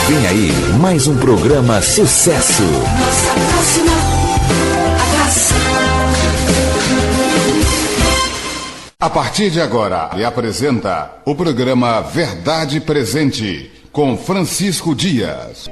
Vem aí, mais um programa sucesso. Nossa próxima atração. A partir de agora, ele apresenta o programa Verdade Presente, com Francisco Dias.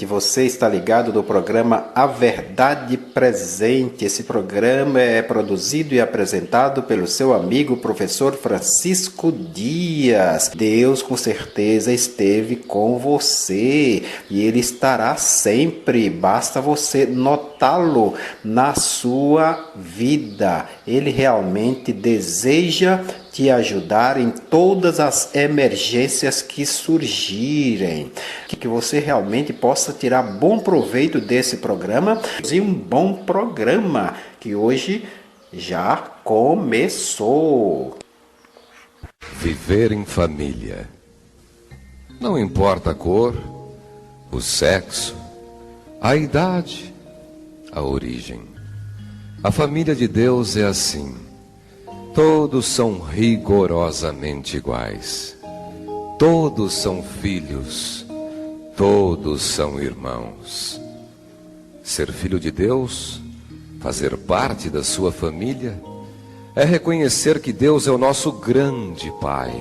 Você está ligado do programa A Verdade Presente. Esse programa é produzido e apresentado pelo seu amigo professor Francisco Dias. Deus com certeza esteve com você e Ele estará sempre. Basta você notá-lo na sua vida. Ele realmente deseja te ajudar em todas as emergências que surgirem. Que você realmente possa tirar bom proveito desse programa e um bom programa que hoje já começou. Viver em família. Não importa a cor, o sexo, a idade, a origem. A família de Deus é assim. Todos são rigorosamente iguais. Todos são filhos. Todos são irmãos. Ser filho de Deus, fazer parte da sua família, é reconhecer que Deus é o nosso grande Pai,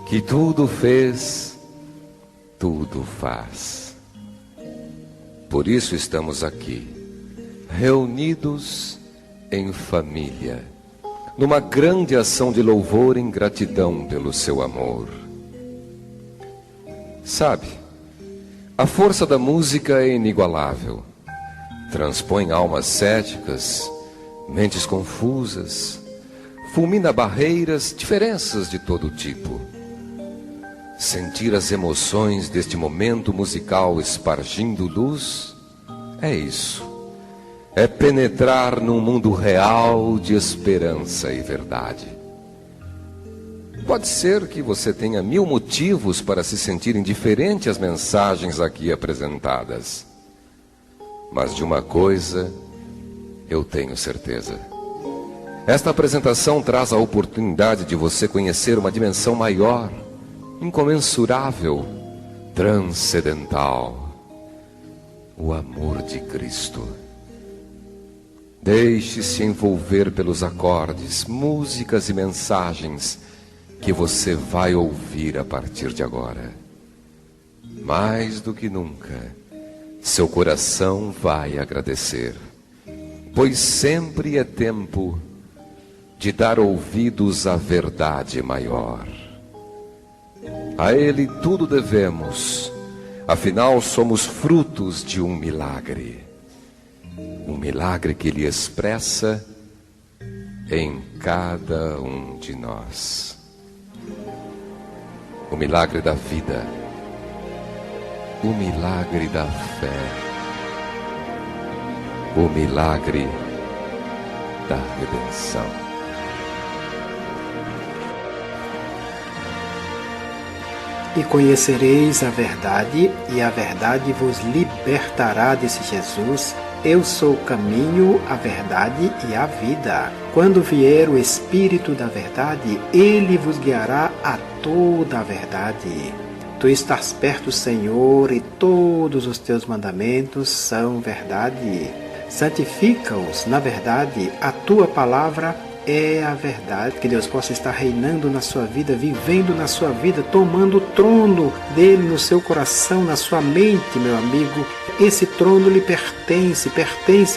que tudo fez, tudo faz. Por isso estamos aqui, reunidos em família, numa grande ação de louvor e gratidão pelo seu amor. Sabe, a força da música é inigualável. Transpõe almas céticas, mentes confusas, fulmina barreiras, diferenças de todo tipo. Sentir as emoções deste momento musical espargindo luz, é isso. É penetrar num mundo real de esperança e verdade. Pode ser que você tenha 1000 motivos para se sentir indiferente às mensagens aqui apresentadas. Mas de uma coisa eu tenho certeza. Esta apresentação traz a oportunidade de você conhecer uma dimensão maior, incomensurável, transcendental. O amor de Cristo. Deixe-se envolver pelos acordes, músicas e mensagens que você vai ouvir a partir de agora. Mais do que nunca, seu coração vai agradecer, pois sempre é tempo de dar ouvidos à verdade maior. A Ele tudo devemos, afinal somos frutos de um milagre que Ele expressa em cada um de nós. O milagre da vida, o milagre da fé, o milagre da redenção. E conhecereis a verdade, e a verdade vos libertará, disse Jesus. Eu sou o caminho, a verdade e a vida. Quando vier o Espírito da verdade, ele vos guiará a toda a verdade. Tu estás perto, Senhor, e todos os teus mandamentos são verdade. Santifica-os na verdade, a tua palavra é a verdade. Que Deus possa estar reinando na sua vida, vivendo na sua vida, tomando o trono dele no seu coração, na sua mente, meu amigo. Esse trono lhe pertence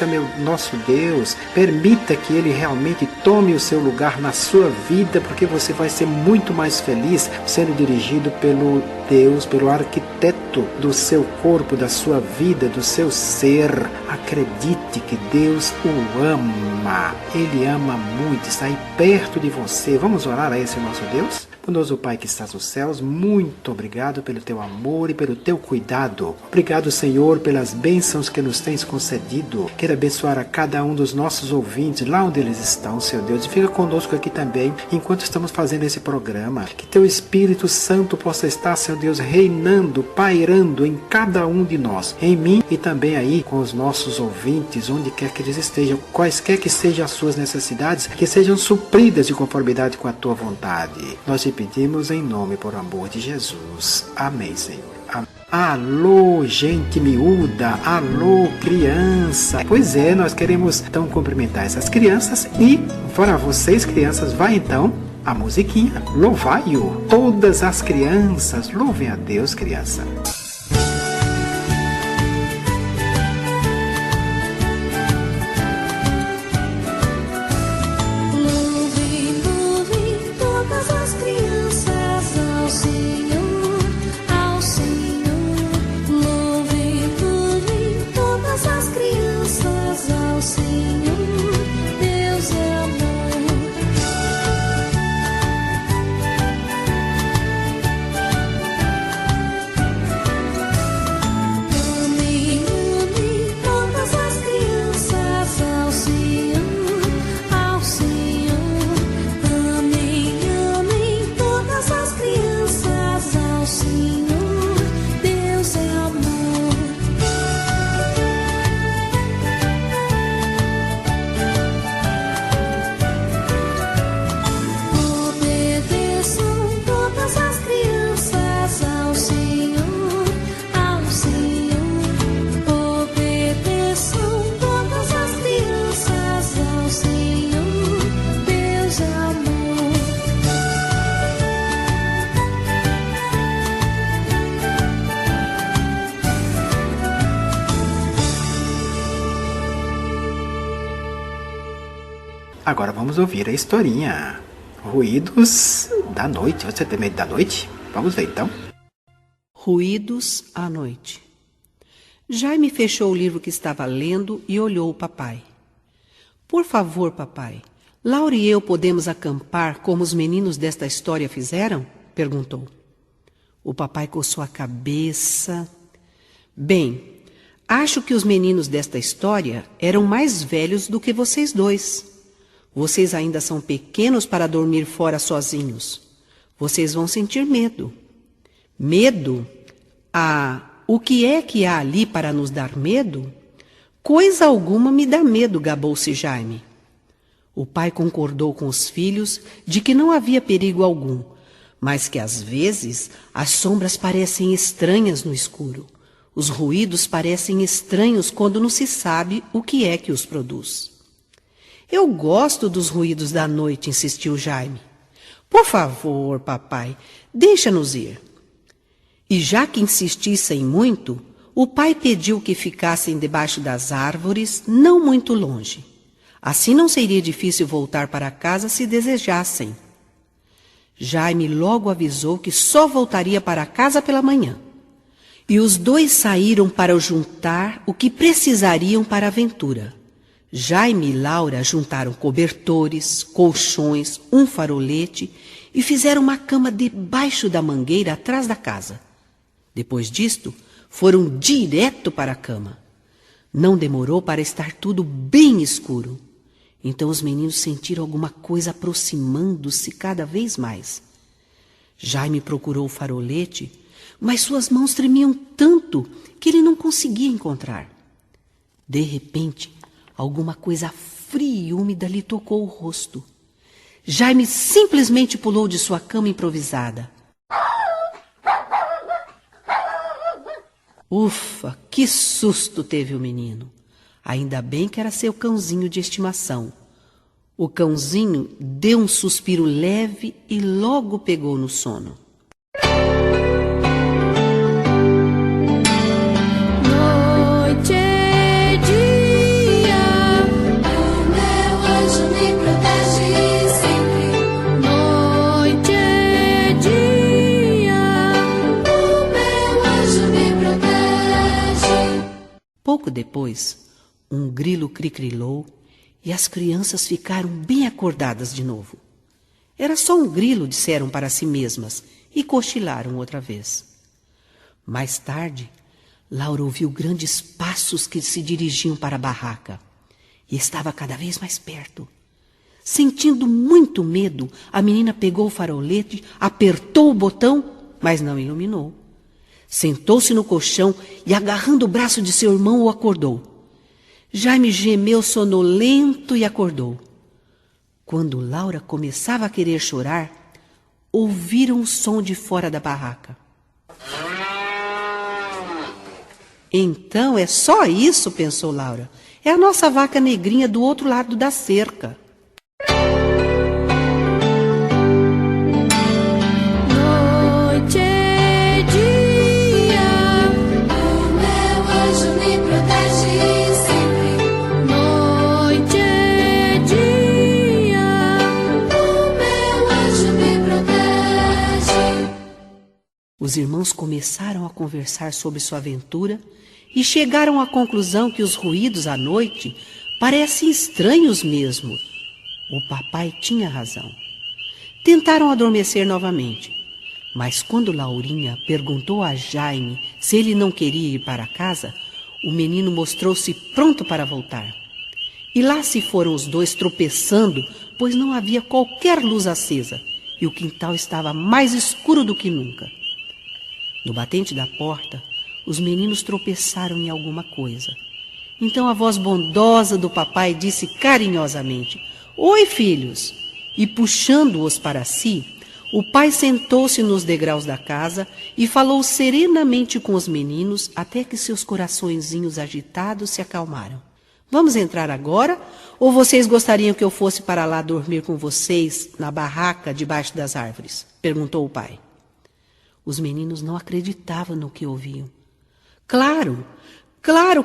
a nosso Deus. Permita que ele realmente tome o seu lugar na sua vida, porque você vai ser muito mais feliz sendo dirigido pelo Deus, pelo arquiteto do seu corpo, da sua vida, do seu ser. Acredite que Deus o ama. Ele ama muito, está aí perto de você. Vamos orar a esse nosso Deus? Bondoso Pai que estás nos céus, muito obrigado pelo teu amor e pelo teu cuidado. Obrigado, Senhor, pelas bênçãos que nos tens concedido. Quero abençoar a cada um dos nossos ouvintes, lá onde eles estão, Senhor Deus. E fica conosco aqui também, enquanto estamos fazendo esse programa. Que teu Espírito Santo possa estar, Senhor Deus, reinando, pairando em cada um de nós. Em mim e também aí com os nossos ouvintes, onde quer que eles estejam. Quaisquer que sejam as suas necessidades, que sejam supridas de conformidade com a tua vontade. Nós te pedimos em nome, por amor de Jesus. Amém, Senhor. Amém. Alô, gente miúda, alô, criança. Pois é, nós queremos então cumprimentar essas crianças e para vocês, crianças, vai então a musiquinha. Louvai-o, todas as crianças, louvem a Deus, criança. Agora vamos ouvir a historinha. Ruídos da noite. Você tem medo da noite? Vamos ver então. Ruídos à noite. Jaime fechou o livro que estava lendo e olhou o papai. Por favor, papai, Laura e eu podemos acampar como os meninos desta história fizeram? Perguntou. O papai coçou a cabeça. Bem, acho que os meninos desta história eram mais velhos do que vocês dois. Vocês ainda são pequenos para dormir fora sozinhos. Vocês vão sentir medo. Medo? Ah, o que é que há ali para nos dar medo? Coisa alguma me dá medo, gabou-se Jaime. O pai concordou com os filhos de que não havia perigo algum, mas que às vezes as sombras parecem estranhas no escuro. Os ruídos parecem estranhos quando não se sabe o que é que os produz. Eu gosto dos ruídos da noite, insistiu Jaime. Por favor, papai, deixa-nos ir. E já que insistissem muito, o pai pediu que ficassem debaixo das árvores, não muito longe. Assim não seria difícil voltar para casa se desejassem. Jaime logo avisou que só voltaria para casa pela manhã. E os dois saíram para juntar o que precisariam para a aventura. Jaime e Laura juntaram cobertores, colchões, um farolete e fizeram uma cama debaixo da mangueira atrás da casa. Depois disto, foram direto para a cama. Não demorou para estar tudo bem escuro. Então os meninos sentiram alguma coisa aproximando-se cada vez mais. Jaime procurou o farolete, mas suas mãos tremiam tanto que ele não conseguia encontrar. De repente, alguma coisa fria e úmida lhe tocou o rosto. Jaime simplesmente pulou de sua cama improvisada. Ufa, que susto teve o menino! Ainda bem que era seu cãozinho de estimação. O cãozinho deu um suspiro leve e logo pegou no sono. Noite e dia, o meu anjo me protege sempre. Noite e dia, o meu anjo me protege. Pouco depois, um grilo cri-crilou e as crianças ficaram bem acordadas de novo. Era só um grilo, disseram para si mesmas, e cochilaram outra vez. Mais tarde, Laura ouviu grandes passos que se dirigiam para a barraca, e estava cada vez mais perto. Sentindo muito medo, a menina pegou o farolete, apertou o botão, mas não iluminou. Sentou-se no colchão e, agarrando o braço de seu irmão, o acordou. Jaime gemeu sonolento e acordou. Quando Laura começava a querer chorar, ouviram o som de fora da barraca. Então é só isso, pensou Laura. É a nossa vaca negrinha do outro lado da cerca. Noite e dia, o meu anjo me protege sempre. Noite e dia, o meu anjo me protege. Os irmãos começaram a conversar sobre sua aventura e chegaram à conclusão que os ruídos à noite parecem estranhos mesmo. O papai tinha razão. Tentaram adormecer novamente, mas quando Laurinha perguntou a Jaime se ele não queria ir para casa, o menino mostrou-se pronto para voltar. E lá se foram os dois tropeçando, pois não havia qualquer luz acesa e o quintal estava mais escuro do que nunca. No batente da porta, os meninos tropeçaram em alguma coisa. Então a voz bondosa do papai disse carinhosamente: "Oi, filhos!" E puxando-os para si, o pai sentou-se nos degraus da casa e falou serenamente com os meninos até que seus coraçõezinhos agitados se acalmaram. "Vamos entrar agora? Ou vocês gostariam que eu fosse para lá dormir com vocês na barraca debaixo das árvores?" perguntou o pai. Os meninos não acreditavam no que ouviam. Claro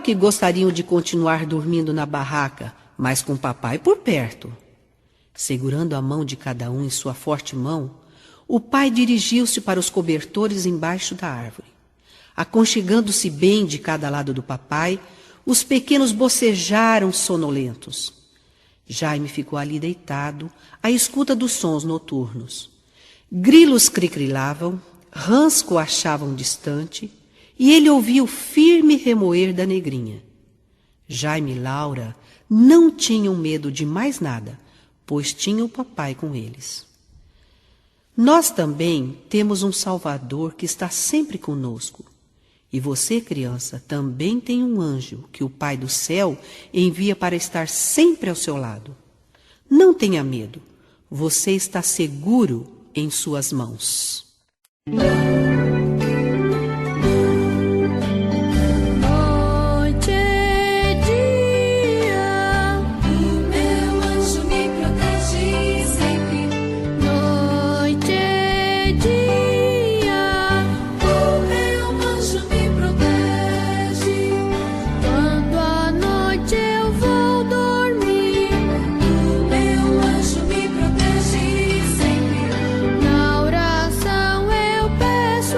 que gostariam de continuar dormindo na barraca, mas com o papai por perto. Segurando a mão de cada um em sua forte mão, o pai dirigiu-se para os cobertores embaixo da árvore. Aconchegando-se bem de cada lado do papai, os pequenos bocejaram sonolentos. Jaime ficou ali deitado, à escuta dos sons noturnos. Grilos cricrilavam, rãs coachavam distante, e ele ouvia o firme remoer da negrinha. Jaime e Laura não tinham medo de mais nada, pois tinham o papai com eles. Nós também temos um Salvador que está sempre conosco. E você, criança, também tem um anjo que o Pai do céu envia para estar sempre ao seu lado. Não tenha medo, você está seguro em suas mãos. Noite e dia, o meu anjo me protege sempre. Noite e dia, o meu anjo me protege. Quando à noite eu vou dormir, o meu anjo me protege sempre. Na oração eu peço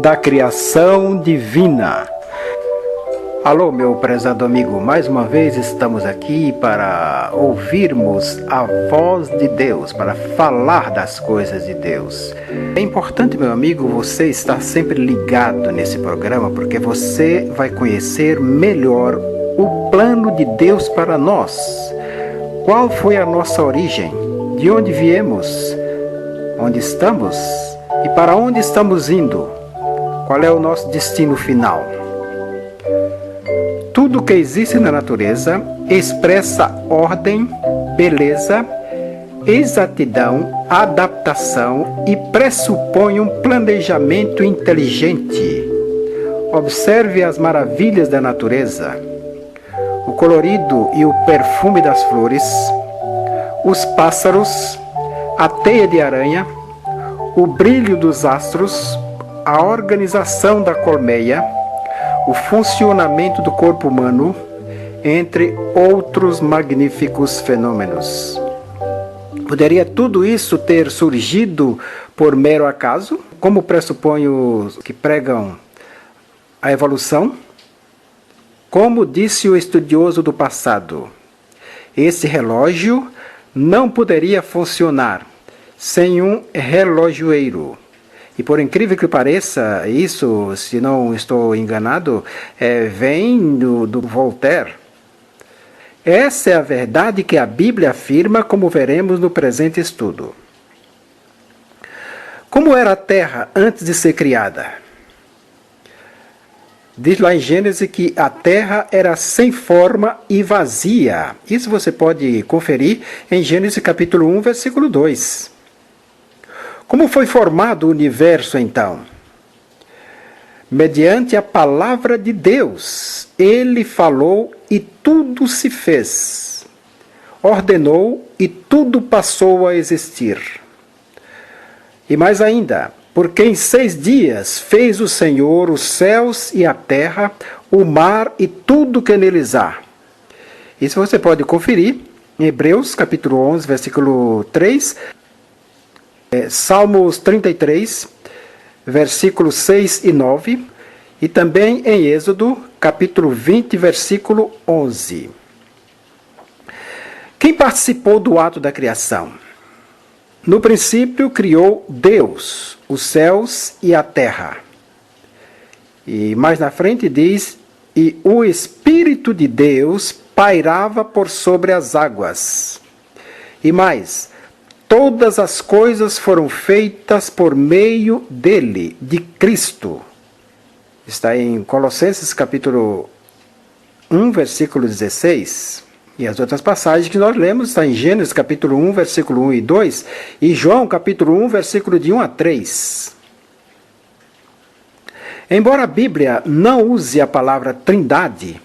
da criação divina. Alô, meu prezado amigo, mais uma vez estamos aqui para ouvirmos a voz de Deus, para falar das coisas de Deus. É importante, meu amigo, você estar sempre ligado nesse programa, porque você vai conhecer melhor o plano de Deus para nós. Qual foi a nossa origem? De onde viemos? Onde estamos? E para onde estamos indo? Qual é o nosso destino final? Tudo que existe na natureza expressa ordem, beleza, exatidão, adaptação e pressupõe um planejamento inteligente. Observe as maravilhas da natureza, o colorido e o perfume das flores, os pássaros, a teia de aranha, o brilho dos astros, a organização da colmeia, o funcionamento do corpo humano, entre outros magníficos fenômenos. Poderia tudo isso ter surgido por mero acaso, como pressupõem os que pregam a evolução? Como disse o estudioso do passado, esse relógio não poderia funcionar sem um relojoeiro. E por incrível que pareça, isso, se não estou enganado, vem do Voltaire. Essa é a verdade que a Bíblia afirma, como veremos no presente estudo. Como era a terra antes de ser criada? Diz lá em Gênesis que a terra era sem forma e vazia. Isso você pode conferir em Gênesis capítulo 1, versículo 2. Como foi formado o universo, então? Mediante a palavra de Deus. Ele falou e tudo se fez. Ordenou e tudo passou a existir. E mais ainda, porque em 6 dias fez o Senhor os céus e a terra, o mar e tudo que neles há. Isso você pode conferir em Hebreus, capítulo 11, versículo 3, Salmos 33, versículos 6 e 9, e também em Êxodo, capítulo 20, versículo 11. Quem participou do ato da criação? No princípio criou Deus, os céus e a terra. E mais na frente diz, e o Espírito de Deus pairava por sobre as águas. E mais, todas as coisas foram feitas por meio dele, de Cristo. Está em Colossenses capítulo 1, versículo 16. E as outras passagens que nós lemos estão em Gênesis capítulo 1, versículo 1 e 2. E João capítulo 1, versículo de 1 a 3. Embora a Bíblia não use a palavra trindade,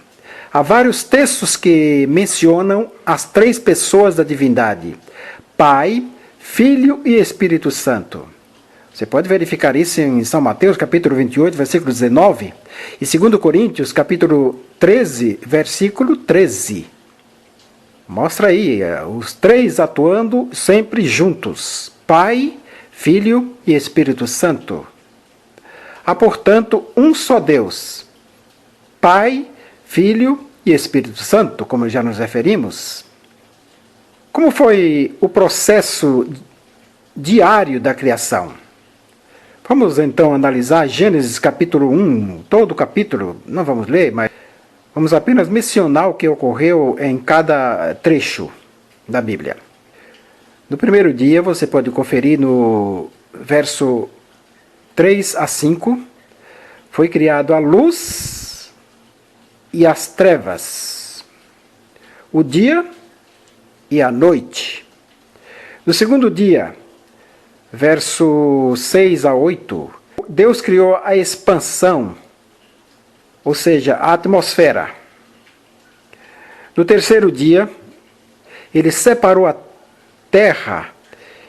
há vários textos que mencionam as 3 pessoas da divindade: Pai, Filho e Espírito Santo. Você pode verificar isso em São Mateus, capítulo 28, versículo 19, e 2 Coríntios, capítulo 13, versículo 13. Mostra aí, os 3 atuando sempre juntos: Pai, Filho e Espírito Santo. Há, portanto, um só Deus, Pai, Filho e Espírito Santo, como já nos referimos. Como foi o processo diário da criação? Vamos então analisar Gênesis capítulo 1, todo o capítulo, não vamos ler, mas vamos apenas mencionar o que ocorreu em cada trecho da Bíblia. No primeiro dia, você pode conferir no verso 3 a 5, foi criado a luz e as trevas, o dia e a noite. No segundo dia, verso 6 a 8, Deus criou a expansão, ou seja, a atmosfera. No terceiro dia, ele separou a terra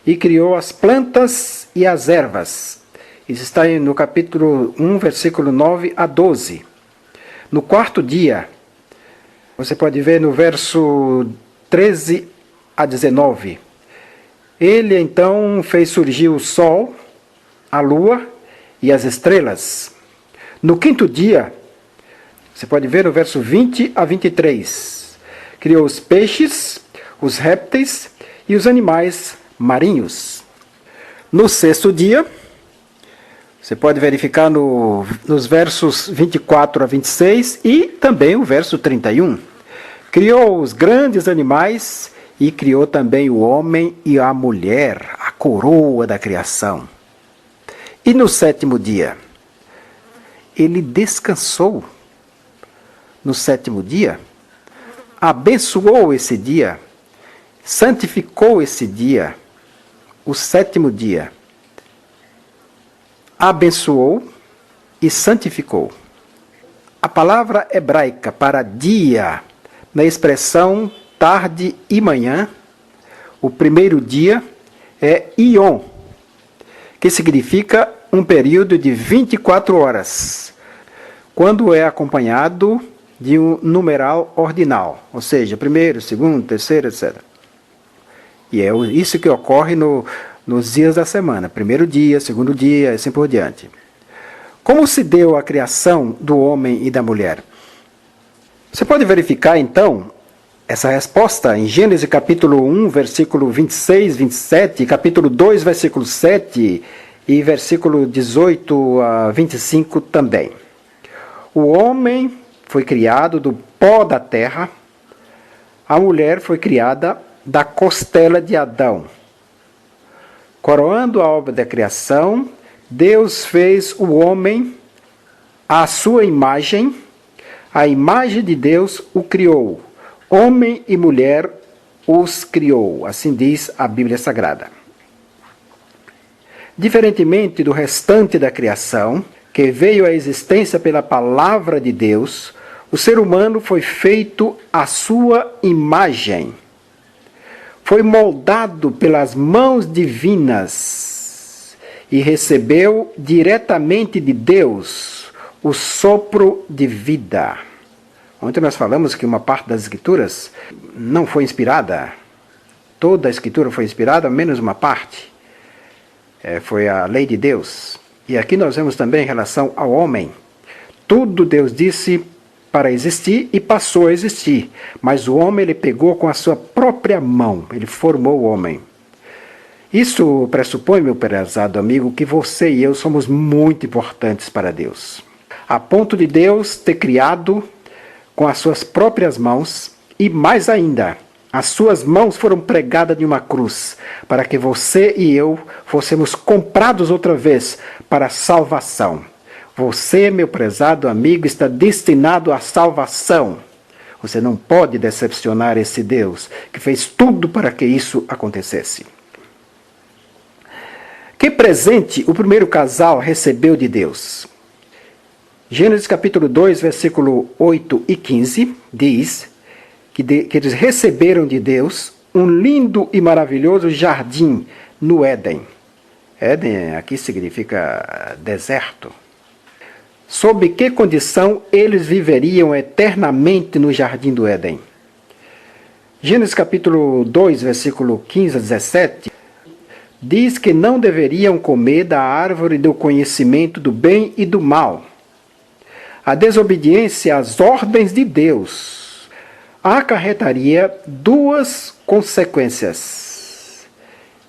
e criou as plantas e as ervas. Isso está no capítulo 1, versículo 9 a 12. No quarto dia, você pode ver no verso 13 a 19. Ele então fez surgir o sol, a lua e as estrelas. No quinto dia, você pode ver no verso 20 a 23, criou os peixes, os répteis e os animais marinhos. No sexto dia, você pode verificar nos versos 24 a 26 e também o verso 31. Criou os grandes animais e criou também o homem e a mulher, a coroa da criação. E no sétimo dia, ele descansou. No sétimo dia, abençoou esse dia, santificou esse dia, o sétimo dia. Abençoou e santificou. A palavra hebraica para dia, na expressão tarde e manhã, o primeiro dia é Ion, que significa um período de 24 horas, quando é acompanhado de um numeral ordinal, ou seja, primeiro, segundo, terceiro, etc. E é isso que ocorre nos dias da semana, primeiro dia, segundo dia, e assim por diante. Como se deu a criação do homem e da mulher? Você pode verificar, então, essa resposta em Gênesis capítulo 1, versículo 26, 27, capítulo 2, versículo 7 e versículo 18 a 25 também. O homem foi criado do pó da terra, a mulher foi criada da costela de Adão. Coroando a obra da criação, Deus fez o homem à sua imagem, a imagem de Deus o criou. Homem e mulher os criou, assim diz a Bíblia Sagrada. Diferentemente do restante da criação, que veio à existência pela palavra de Deus, o ser humano foi feito à sua imagem. Foi moldado pelas mãos divinas e recebeu diretamente de Deus o sopro de vida. Ontem nós falamos que uma parte das escrituras não foi inspirada. Toda a escritura foi inspirada, menos uma parte. Foi a lei de Deus. E aqui nós vemos também em relação ao homem. Tudo Deus disse para existir e passou a existir. Mas o homem ele pegou com a sua própria mão. Ele formou o homem. Isso pressupõe, meu prezado amigo, que você e eu somos muito importantes para Deus. A ponto de Deus ter criado com as suas próprias mãos e mais ainda, as suas mãos foram pregadas de uma cruz para que você e eu fôssemos comprados outra vez para a salvação. Você, meu prezado amigo, está destinado à salvação. Você não pode decepcionar esse Deus que fez tudo para que isso acontecesse. Que presente o primeiro casal recebeu de Deus? Gênesis capítulo 2, versículo 8 e 15, diz que eles receberam de Deus um lindo e maravilhoso jardim no Éden. Éden aqui significa deserto. Sob que condição eles viveriam eternamente no jardim do Éden? Gênesis capítulo 2, versículo 15 a 17, diz que não deveriam comer da árvore do conhecimento do bem e do mal. A desobediência às ordens de Deus acarretaria duas consequências: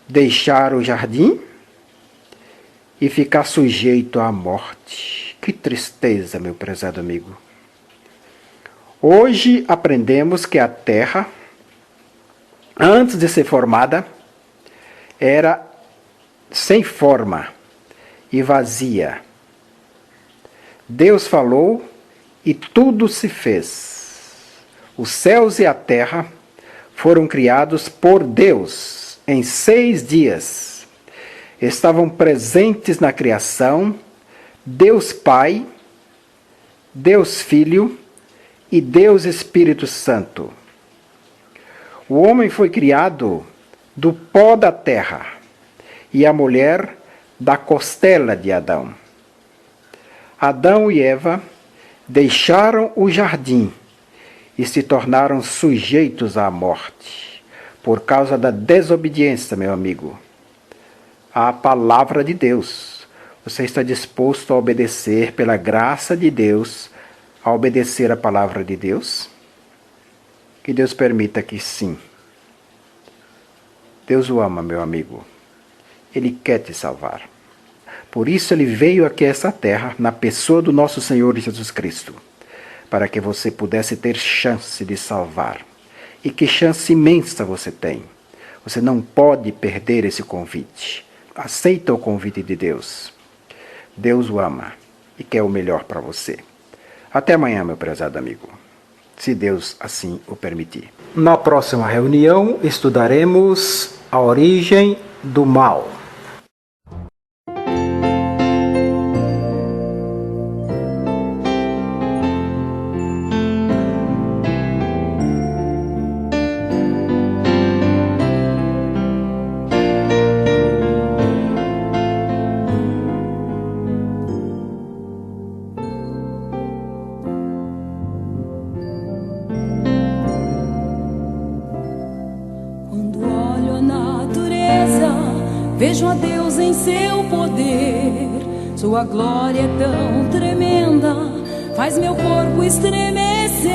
deixar o jardim e ficar sujeito à morte. Que tristeza, meu prezado amigo. Hoje aprendemos que a terra, antes de ser formada, era sem forma e vazia. Deus falou e tudo se fez. Os céus e a terra foram criados por Deus em 6 dias. Estavam presentes na criação Deus Pai, Deus Filho e Deus Espírito Santo. O homem foi criado do pó da terra e a mulher da costela de Adão. Adão e Eva deixaram o jardim e se tornaram sujeitos à morte por causa da desobediência, meu amigo, à palavra de Deus, Você está disposto a obedecer pela graça de Deus, a obedecer a palavra de Deus? Que Deus permita que sim. Deus o ama, meu amigo. Ele quer te salvar. Por isso ele veio aqui a essa terra, na pessoa do nosso Senhor Jesus Cristo, para que você pudesse ter chance de salvar. E que chance imensa você tem. Você não pode perder esse convite. Aceita o convite de Deus. Deus o ama e quer o melhor para você. Até amanhã, meu prezado amigo, se Deus assim o permitir. Na próxima reunião, estudaremos a origem do mal. Vejo a Deus em seu poder, sua glória é tão tremenda, faz meu corpo estremecer.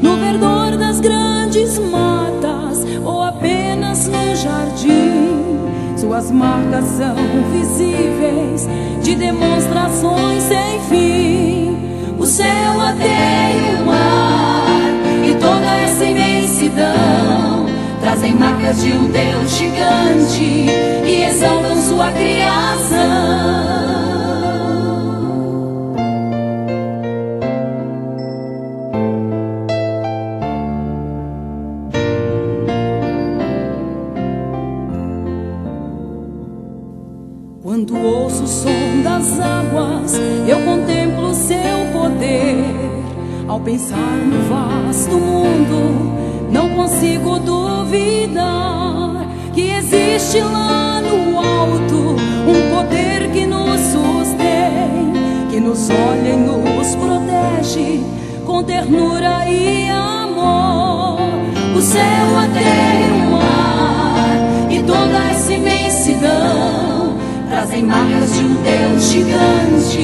No verdor das grandes matas, ou apenas no jardim, suas marcas são visíveis, de demonstrações sem fim. O céu, a terra e o mar, e toda essa imensidão, trazem marcas de um Deus gigante e exaltam sua criação. Quando ouço o som das águas, eu contemplo seu poder. Ao pensar no vasto mundo, não consigo duvidar que existe lá no alto um poder que nos sustém, que nos olha e nos protege com ternura e amor. O céu, a terra e o mar, e toda essa imensidão, trazem marcas de um Deus gigante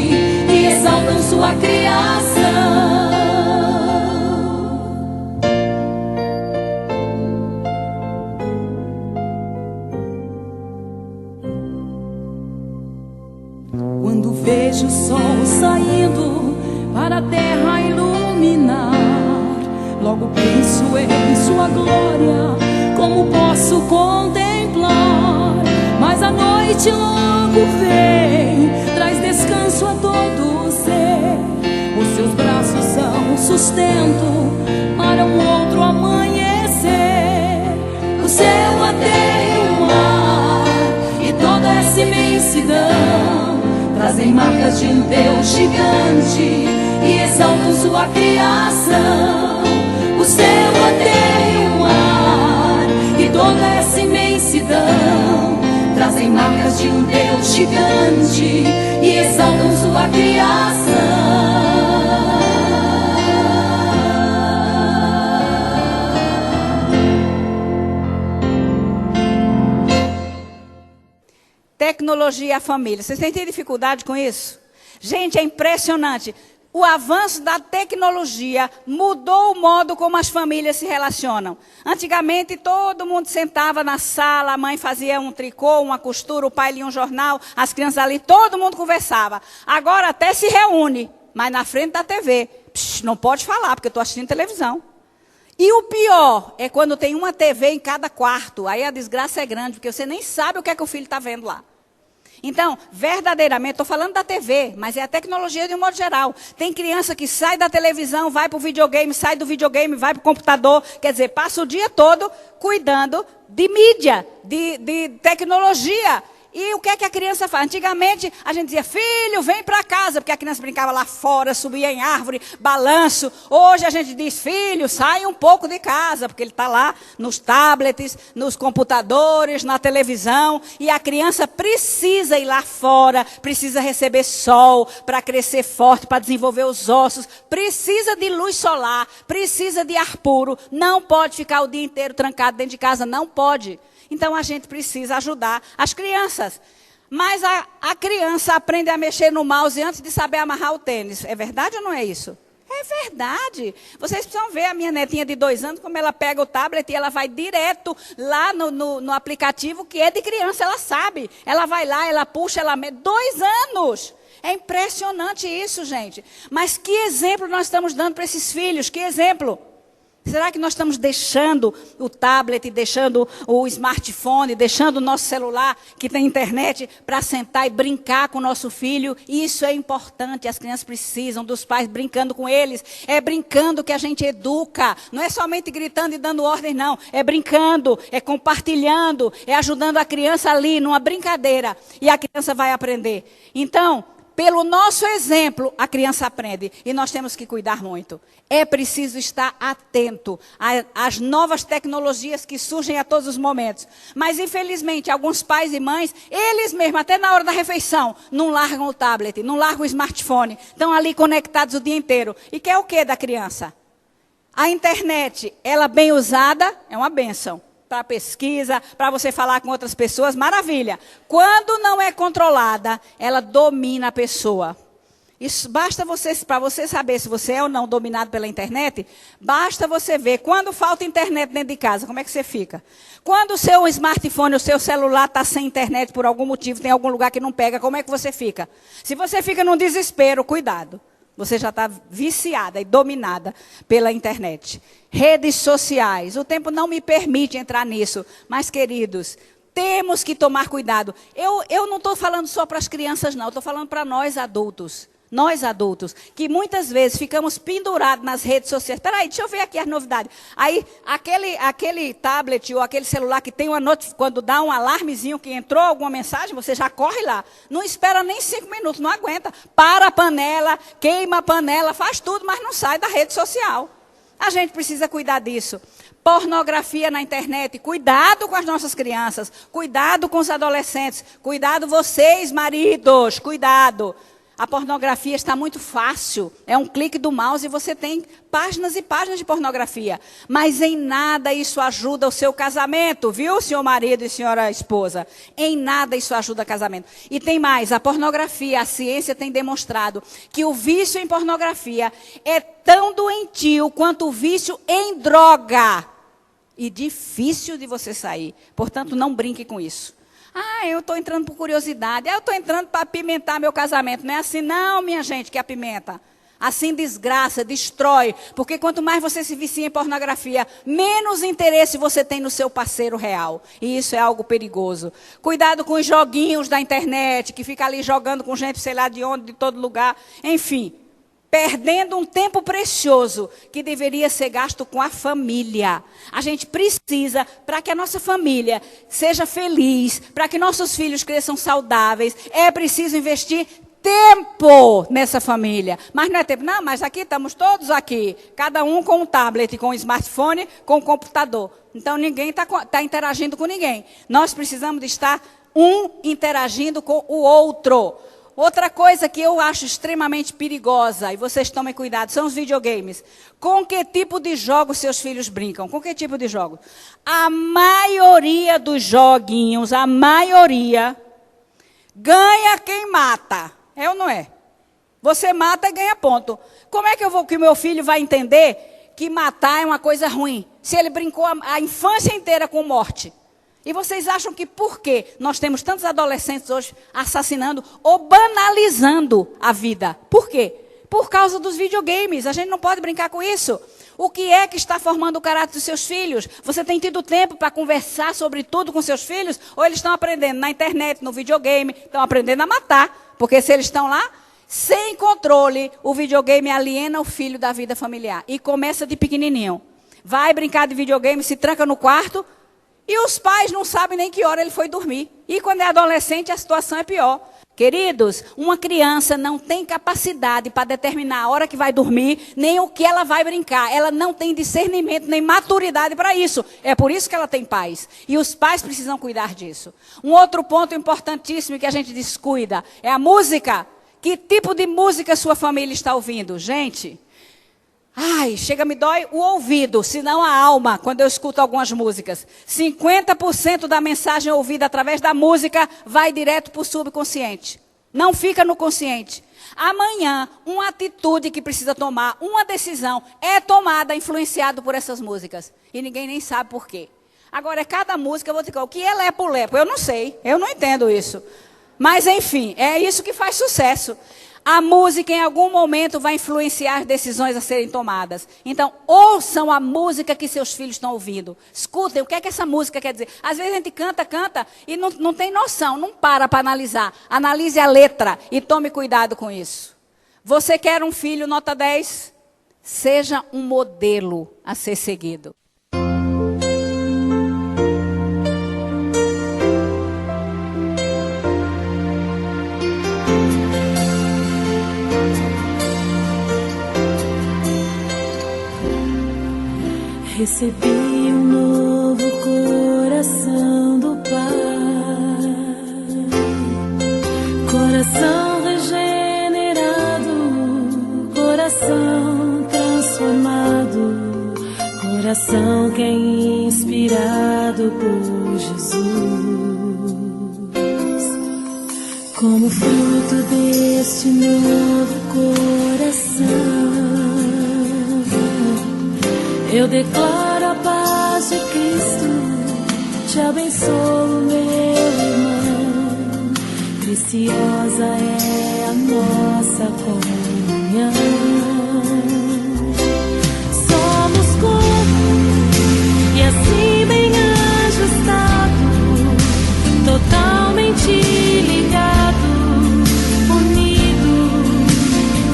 e exaltam sua criação. Quando vejo o sol saindo para a terra iluminar, logo penso em sua glória, como posso contemplar? Mas a noite logo vem, traz descanso a todo ser. Os seus braços são sustento para um outro amanhecer. O céu, a terra e o mar, e toda essa imensidão, trazem marcas de um Deus gigante e exaltam sua criação. O céu, a terra e o mar, e toda essa imensidão, trazem marcas de um Deus gigante e exaltam sua criação. Tecnologia e a família. Vocês têm dificuldade com isso? Gente, é impressionante. O avanço da tecnologia mudou o modo como as famílias se relacionam. Antigamente, todo mundo sentava na sala, a mãe fazia um tricô, uma costura, o pai lia um jornal, as crianças ali, todo mundo conversava. Agora até se reúne, mas na frente da TV. Não pode falar, porque eu estou assistindo televisão. E o pior é quando tem uma TV em cada quarto. Aí a desgraça é grande, porque você nem sabe o que é que o filho está vendo lá. Então, verdadeiramente, estou falando da TV, mas é a tecnologia de um modo geral. Tem criança que sai da televisão, vai para o videogame, sai do videogame, vai para o computador. Quer dizer, passa o dia todo cuidando de mídia, de tecnologia. E o que é que a criança faz? Antigamente, a gente dizia, filho, vem para casa, porque a criança brincava lá fora, subia em árvore, balanço. Hoje a gente diz, filho, sai um pouco de casa, porque ele está lá nos tablets, nos computadores, na televisão. E a criança precisa ir lá fora, precisa receber sol para crescer forte, para desenvolver os ossos. Precisa de luz solar, precisa de ar puro. Não pode ficar o dia inteiro trancado dentro de casa, não pode. Então, a gente precisa ajudar as crianças. Mas a criança aprende a mexer no mouse antes de saber amarrar o tênis. É verdade ou não é isso? É verdade. Vocês precisam ver a minha netinha de 2 anos, como ela pega o tablet e ela vai direto lá no aplicativo que é de criança, ela sabe. Ela vai lá, ela puxa, ela... 2 anos! É impressionante isso, gente. Mas que exemplo nós estamos dando para esses filhos? Que exemplo? Será que nós estamos deixando o tablet, deixando o smartphone, deixando o nosso celular, que tem internet, para sentar e brincar com o nosso filho? Isso é importante, as crianças precisam dos pais brincando com eles. É brincando que a gente educa, não é somente gritando e dando ordem, não. É brincando, é compartilhando, é ajudando a criança ali numa brincadeira. E a criança vai aprender. Então, pelo nosso exemplo, a criança aprende. E nós temos que cuidar muito. É preciso estar atento às novas tecnologias que surgem a todos os momentos. Mas, infelizmente, alguns pais e mães, eles mesmos, até na hora da refeição, não largam o tablet, não largam o smartphone. Estão ali conectados o dia inteiro. E quer o que da criança? A internet, ela bem usada, é uma bênção. Para pesquisa, para você falar com outras pessoas, maravilha. Quando não é controlada, ela domina a pessoa. Isso basta para você saber se você é ou não dominado pela internet, basta você ver. Quando falta internet dentro de casa, como é que você fica? Quando o seu smartphone, o seu celular está sem internet por algum motivo, tem algum lugar que não pega, como é que você fica? Se você fica num desespero, cuidado. Você já está viciada e dominada pela internet. Redes sociais. O tempo não me permite entrar nisso. Mas, queridos, temos que tomar cuidado. Eu não estou falando só para as crianças, não. Estou falando para nós adultos. Nós adultos, que muitas vezes ficamos pendurados nas redes sociais. Espera aí, deixa eu ver aqui as novidades. Aí, aquele tablet ou aquele celular que tem uma notificação, quando dá um alarmezinho que entrou alguma mensagem, você já corre lá. Não espera nem 5 minutos, não aguenta. Para a panela, queima a panela, faz tudo, mas não sai da rede social. A gente precisa cuidar disso. Pornografia na internet, cuidado com as nossas crianças, cuidado com os adolescentes, cuidado vocês, maridos, cuidado. A pornografia está muito fácil. É um clique do mouse e você tem páginas e páginas de pornografia. Mas em nada isso ajuda o seu casamento, viu, senhor marido e senhora esposa? Em nada isso ajuda o casamento. E tem mais, a pornografia, a ciência tem demonstrado que o vício em pornografia é tão doentio quanto o vício em droga. E difícil de você sair. Portanto, não brinque com isso. Ah, eu estou entrando por curiosidade. Eu estou entrando para apimentar meu casamento. Não é assim não, minha gente, que apimenta. Assim desgraça, destrói. Porque quanto mais você se vicia em pornografia, menos interesse você tem no seu parceiro real. E isso é algo perigoso. Cuidado com os joguinhos da internet, que fica ali jogando com gente, sei lá de onde, de todo lugar. Enfim, perdendo um tempo precioso que deveria ser gasto com a família. A gente precisa, para que a nossa família seja feliz, para que nossos filhos cresçam saudáveis, é preciso investir tempo nessa família. Mas não é tempo, não, mas aqui estamos todos aqui, cada um com um tablet, com um smartphone, com um computador. Então ninguém está interagindo com ninguém. Nós precisamos de estar interagindo com o outro. Outra coisa que eu acho extremamente perigosa, e vocês tomem cuidado, são os videogames. Com que tipo de jogos seus filhos brincam? Com que tipo de jogos? A maioria dos joguinhos, a maioria, ganha quem mata. É ou não é? Você mata e ganha ponto. Como é que o meu filho vai entender que matar é uma coisa ruim? Se ele brincou a infância inteira com morte. E vocês acham que por que nós temos tantos adolescentes hoje assassinando ou banalizando a vida? Por quê? Por causa dos videogames. A gente não pode brincar com isso. O que é que está formando o caráter dos seus filhos? Você tem tido tempo para conversar sobre tudo com seus filhos? Ou eles estão aprendendo na internet, no videogame, estão aprendendo a matar? Porque se eles estão lá, sem controle, o videogame aliena o filho da vida familiar. E começa de pequenininho. Vai brincar de videogame, se tranca no quarto. E os pais não sabem nem que hora ele foi dormir. E quando é adolescente, a situação é pior. Queridos, uma criança não tem capacidade para determinar a hora que vai dormir, nem o que ela vai brincar. Ela não tem discernimento, nem maturidade para isso. É por isso que ela tem pais. E os pais precisam cuidar disso. Um outro ponto importantíssimo que a gente descuida é a música. Que tipo de música sua família está ouvindo? Gente, Ai, chega, me dói o ouvido, se não a alma, quando eu escuto algumas músicas. 50% da mensagem ouvida através da música vai direto para o subconsciente. Não fica no consciente. Amanhã, uma atitude que precisa tomar, uma decisão, é tomada, influenciado por essas músicas. E ninguém nem sabe por quê. Agora, é cada música, eu vou dizer, o que é lepo-lepo? Eu não sei, eu não entendo isso. Mas, enfim, é isso que faz sucesso. A música, em algum momento, vai influenciar as decisões a serem tomadas. Então, ouçam a música que seus filhos estão ouvindo. Escutem o que é que essa música quer dizer. Às vezes a gente canta e não tem noção, não para analisar. Analise a letra e tome cuidado com isso. Você quer um filho nota 10? Seja um modelo a ser seguido. Recebi um novo coração do Pai, coração regenerado, coração transformado, coração que é inspirado por Jesus. Como fruto deste novo coração, eu declaro a paz de Cristo, te abençoo, meu irmão. Preciosa é a nossa comunhão. Somos corpo e assim bem ajustado, totalmente ligado, unido,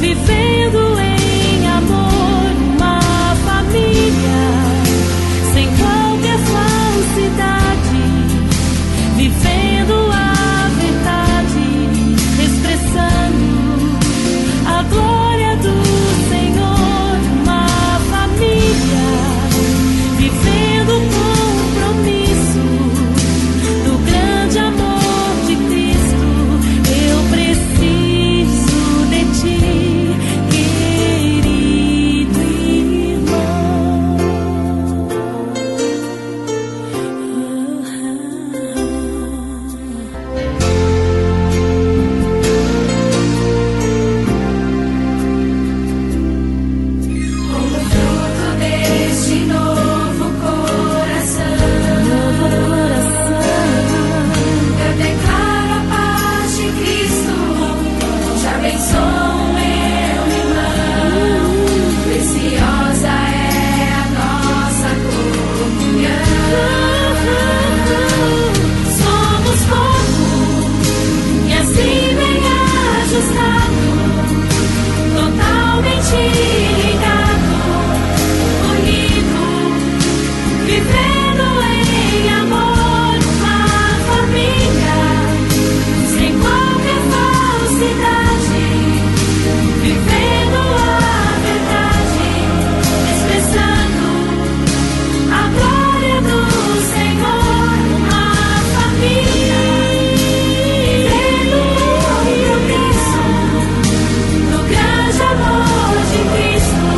vivendo em amor, uma família, sem qualquer falsidade, vivendo a verdade, expressando a glória do Senhor, uma família, vivendo o compromisso do grande amor de Cristo. Eu preciso de ti, querido irmão. Como fruto deste novo coração, eu declaro a paz de Cristo, te abençoo, meu irmão. Preciosa é a nossa comunhão. Somos corpo e assim bem ajustado, totalmente ligado, unido, vivendo em amor, uma família, sem qualquer falsidade, vivendo a verdade, expressando a glória do Senhor, uma família, vivendo o compromisso do grande amor de Cristo.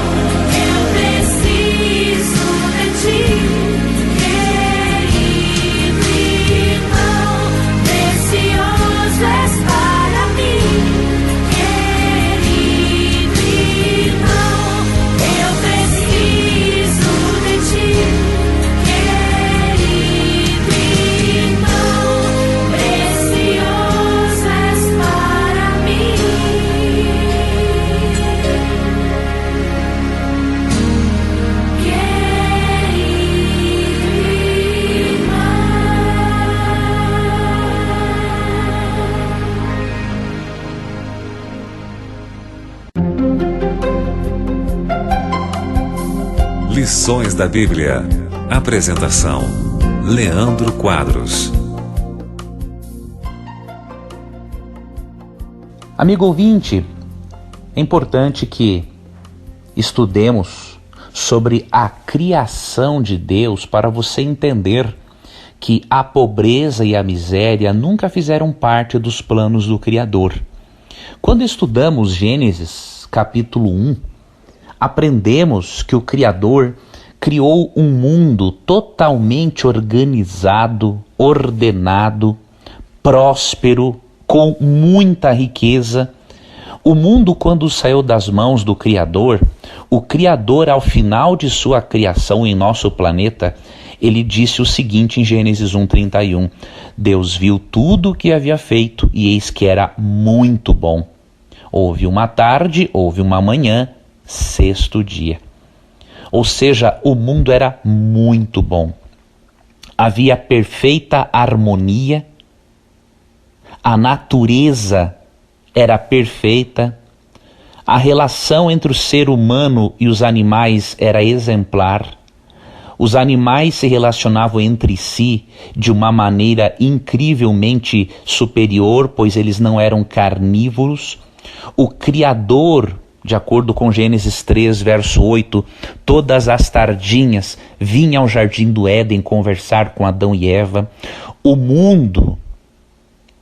Eu preciso de ti, querido irmão. Precioso és para mim, querido irmão. Eu preciso de ti, querido irmão. Precioso és para mim, Lições da Bíblia. Apresentação: Leandro Quadros. Amigo ouvinte, é importante que estudemos sobre a criação de Deus para você entender que a pobreza e a miséria nunca fizeram parte dos planos do Criador. Quando estudamos Gênesis capítulo 1, aprendemos que o Criador criou um mundo totalmente organizado, ordenado, próspero, com muita riqueza. O mundo, quando saiu das mãos do Criador, o Criador, ao final de sua criação em nosso planeta, ele disse o seguinte em Gênesis 1:31, Deus viu tudo o que havia feito e eis que era muito bom. Houve uma tarde, houve uma manhã, sexto dia. Ou seja, o mundo era muito bom. Havia perfeita harmonia, a natureza era perfeita, a relação entre o ser humano e os animais era exemplar, os animais se relacionavam entre si de uma maneira incrivelmente superior, pois eles não eram carnívoros. O Criador, de acordo com Gênesis 3, verso 8, todas as tardinhas vinha ao jardim do Éden conversar com Adão e Eva. O mundo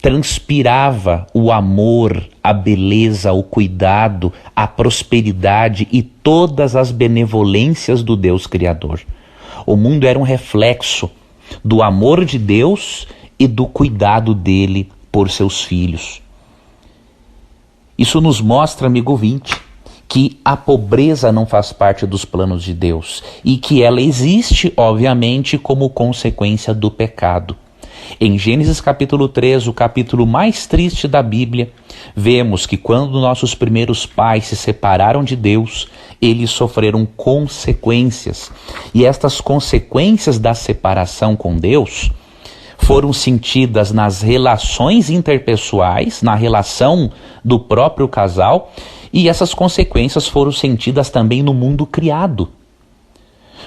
transpirava o amor, a beleza, o cuidado, a prosperidade e todas as benevolências do Deus Criador. O mundo era um reflexo do amor de Deus e do cuidado dele por seus filhos. Isso nos mostra, amigo ouvinte, que a pobreza não faz parte dos planos de Deus e que ela existe, obviamente, como consequência do pecado. Em Gênesis capítulo 3, o capítulo mais triste da Bíblia, vemos que quando nossos primeiros pais se separaram de Deus, eles sofreram consequências. E estas consequências da separação com Deus foram sentidas nas relações interpessoais, na relação do próprio casal, e essas consequências foram sentidas também no mundo criado.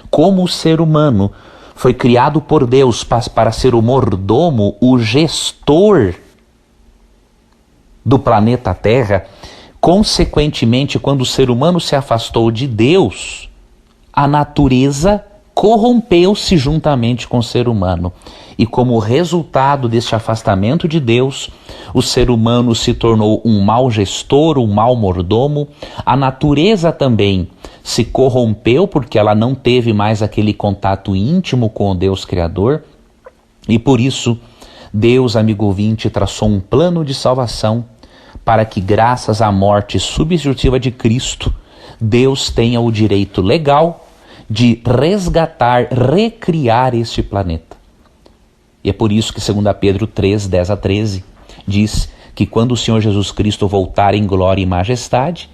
Como o ser humano foi criado por Deus para ser o mordomo, o gestor do planeta Terra, consequentemente, quando o ser humano se afastou de Deus, a natureza corrompeu-se juntamente com o ser humano. E como resultado deste afastamento de Deus, o ser humano se tornou um mau gestor, um mau mordomo. A natureza também se corrompeu porque ela não teve mais aquele contato íntimo com o Deus Criador. E por isso, Deus, amigo ouvinte, traçou um plano de salvação para que, graças à morte substitutiva de Cristo, Deus tenha o direito legal de resgatar, recriar este planeta. E é por isso que 2 Pedro 3, 10-13 diz que quando o Senhor Jesus Cristo voltar em glória e majestade,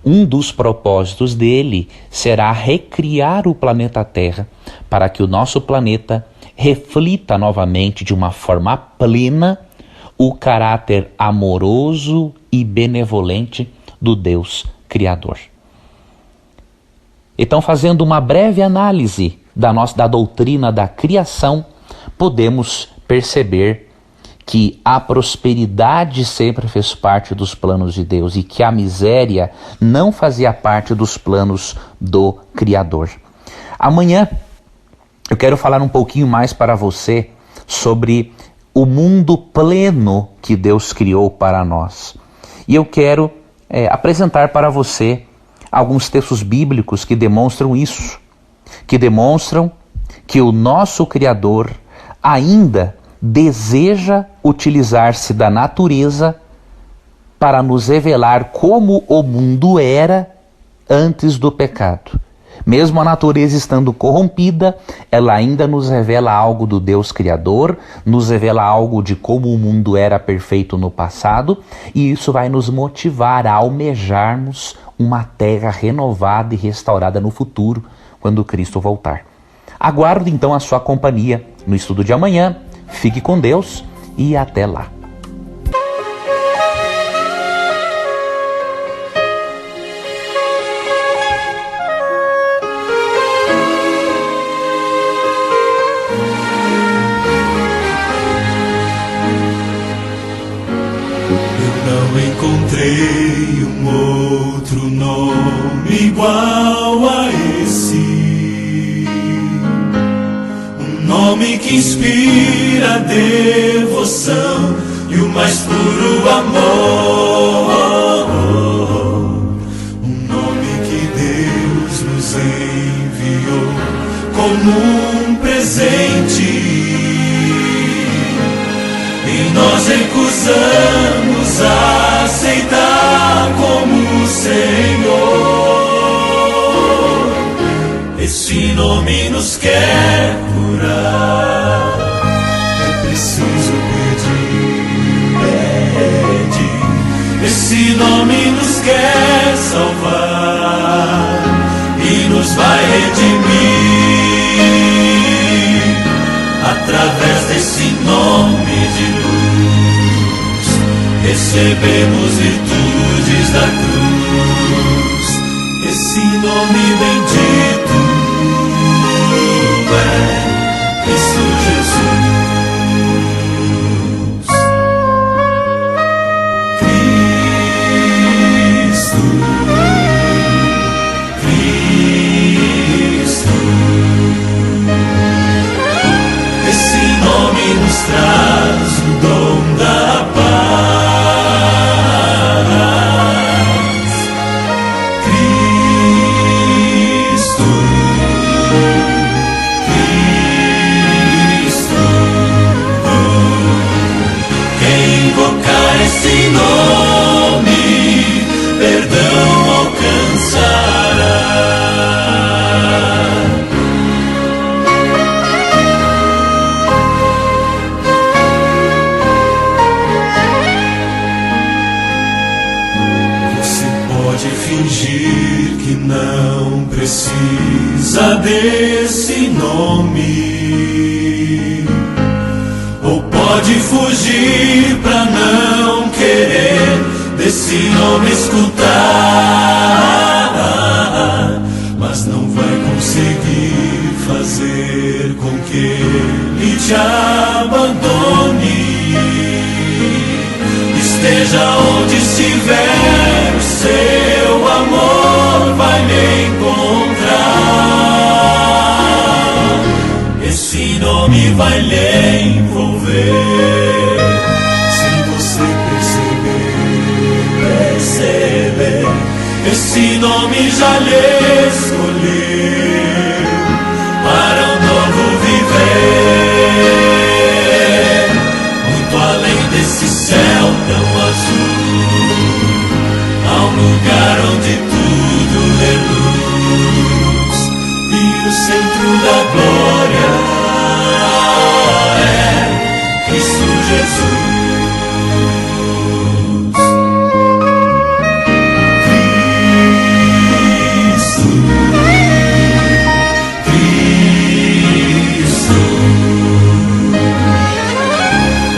um dos propósitos dele será recriar o planeta Terra para que o nosso planeta reflita novamente de uma forma plena o caráter amoroso e benevolente do Deus Criador. Então, fazendo uma breve análise da doutrina da criação, podemos perceber que a prosperidade sempre fez parte dos planos de Deus e que a miséria não fazia parte dos planos do Criador. Amanhã eu quero falar um pouquinho mais para você sobre o mundo pleno que Deus criou para nós. E eu quero apresentar para você alguns textos bíblicos que demonstram isso, que demonstram que o nosso Criador ainda deseja utilizar-se da natureza para nos revelar como o mundo era antes do pecado. Mesmo a natureza estando corrompida, ela ainda nos revela algo do Deus Criador, nos revela algo de como o mundo era perfeito no passado, e isso vai nos motivar a almejarmos uma terra renovada e restaurada no futuro, quando Cristo voltar. Aguardo então a sua companhia no estudo de amanhã. Fique com Deus e até lá. Encontrei um outro nome igual a esse, um nome que inspira a devoção e o mais puro amor, um nome que como um presente, e nós recusamos a aceitar como Senhor. Esse nome nos quer curar, é preciso pedir. Esse nome nos quer salvar e nos vai redimir. Através desse nome de luz, recebemos virtudes da cruz. Esse nome bendito é Cristo Jesus. Nos traz o dom da paz. Cristo, Cristo. Quem invocar esse nome, perdão alcançará. Fingir que não precisa desse nome, ou pode fugir pra não querer desse nome escutar, mas não vai conseguir fazer com que ele te abandone. Esteja onde estiver, o seu amor vai lhe encontrar. Esse nome vai lhe envolver. Sem você perceber, esse nome já lhe escolheu para um novo viver. Muito além desse céu tão azul, há um lugar onde tudo é luz, e o centro da glória é Cristo Jesus.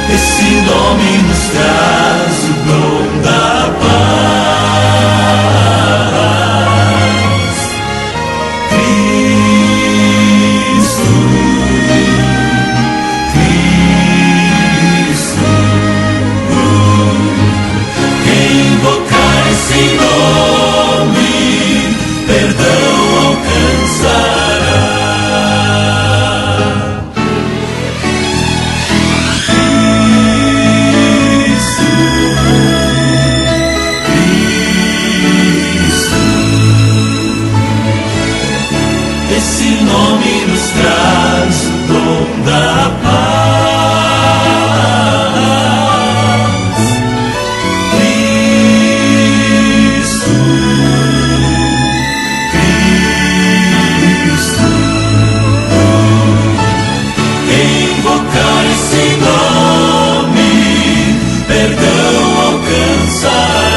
Esse nome nos traz o dom da paz. Cristo, Cristo. Quem invocar esse nome, perdão alcançará. Esse nome nos traz o dom da paz. Cristo, Cristo. Quem invocar esse nome, perdão alcançará.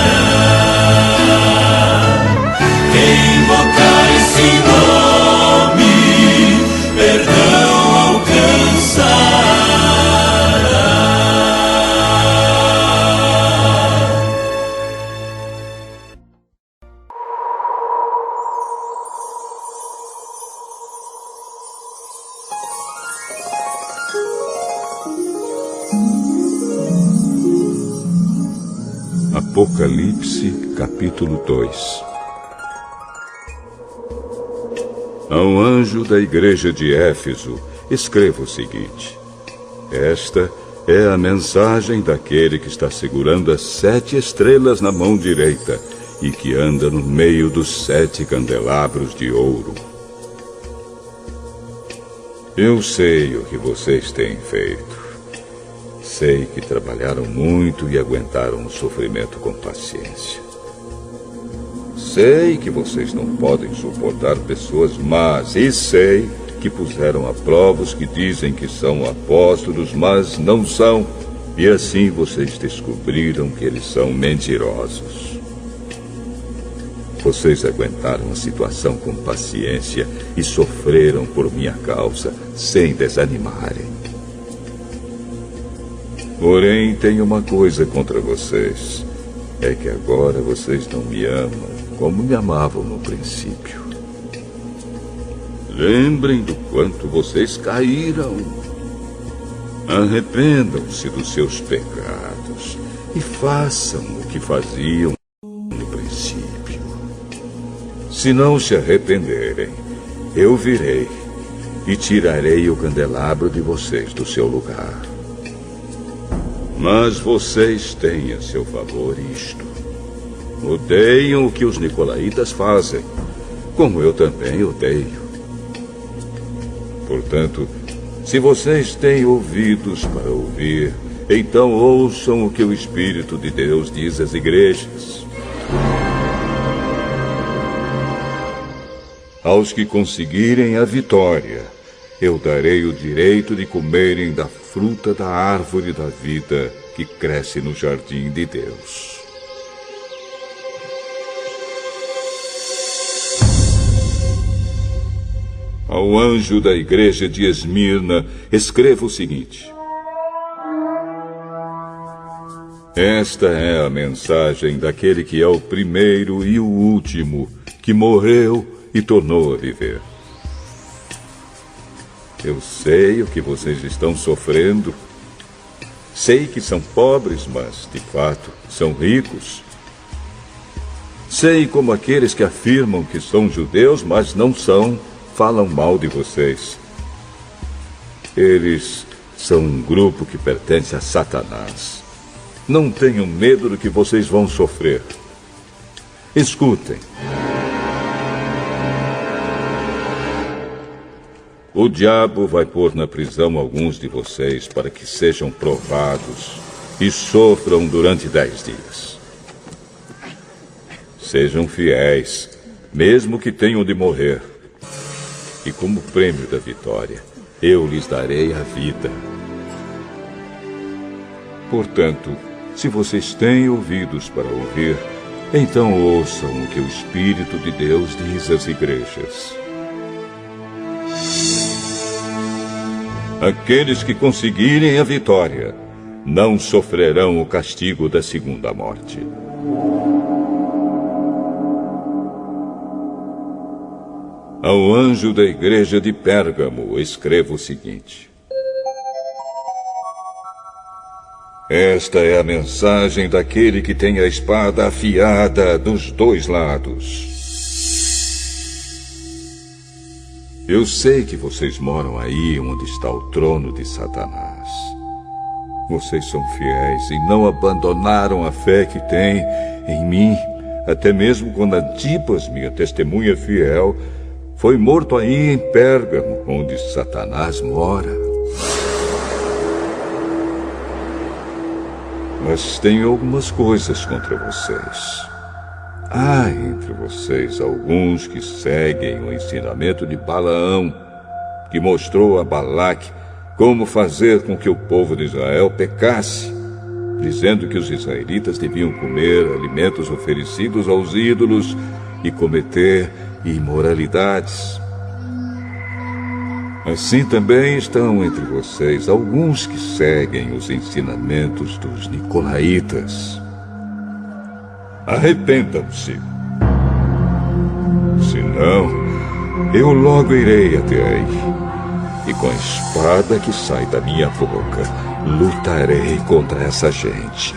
Quem invocar esse nome, perdão alcançará. Apocalipse, capítulo 2. Ao anjo da igreja de Éfeso, escreva o seguinte: esta é a mensagem daquele que está segurando as 7 estrelas na mão direita e que anda no meio dos 7 candelabros de ouro. Eu sei o que vocês têm feito. Sei que trabalharam muito e aguentaram o sofrimento com paciência. Sei que vocês não podem suportar pessoas más. E sei que puseram a prova os que dizem que são apóstolos, mas não são. E assim vocês descobriram que eles são mentirosos. Vocês aguentaram a situação com paciência e sofreram por minha causa, sem desanimarem. Porém, tem uma coisa contra vocês. É que agora vocês não me amam como me amavam no princípio. Lembrem do quanto vocês caíram. Arrependam-se dos seus pecados e façam o que faziam no princípio. Se não se arrependerem, eu virei e tirarei o candelabro de vocês do seu lugar. Mas vocês têm a seu favor isto. Odeiam o que os nicolaítas fazem, como eu também odeio. Portanto, se vocês têm ouvidos para ouvir, então ouçam o que o Espírito de Deus diz às igrejas. Aos que conseguirem a vitória, eu darei o direito de comerem da fruta da árvore da vida que cresce no jardim de Deus. Ao anjo da igreja de Esmirna, escreva o seguinte: esta é a mensagem daquele que é o primeiro e o último, que morreu e tornou a viver. Eu sei o que vocês estão sofrendo. Sei que são pobres, mas, de fato, são ricos. Sei como aqueles que afirmam que são judeus, mas não são, falam mal de vocês. Eles são um grupo que pertence a Satanás. Não tenham medo do que vocês vão sofrer. Escutem. O diabo vai pôr na prisão alguns de vocês para que sejam provados e sofram durante 10 dias. Sejam fiéis, mesmo que tenham de morrer. E como prêmio da vitória, eu lhes darei a vida. Portanto, se vocês têm ouvidos para ouvir, então ouçam o que o Espírito de Deus diz às igrejas. Aqueles que conseguirem a vitória não sofrerão o castigo da segunda morte. Ao anjo da igreja de Pérgamo, escreva o seguinte: esta é a mensagem daquele que tem a espada afiada dos dois lados. Eu sei que vocês moram aí onde está o trono de Satanás. Vocês são fiéis e não abandonaram a fé que têm em mim, até mesmo quando Antipas, minha testemunha fiel, foi morto aí em Pérgamo, onde Satanás mora. Mas tenho algumas coisas contra vocês. Há entre vocês alguns que seguem o ensinamento de Balaão, que mostrou a Balaque como fazer com que o povo de Israel pecasse, dizendo que os israelitas deviam comer alimentos oferecidos aos ídolos e cometer imoralidades. Assim também estão entre vocês alguns que seguem os ensinamentos dos nicolaítas. Arrependam-se. Senão, eu logo irei até aí, e com a espada que sai da minha boca, lutarei contra essa gente.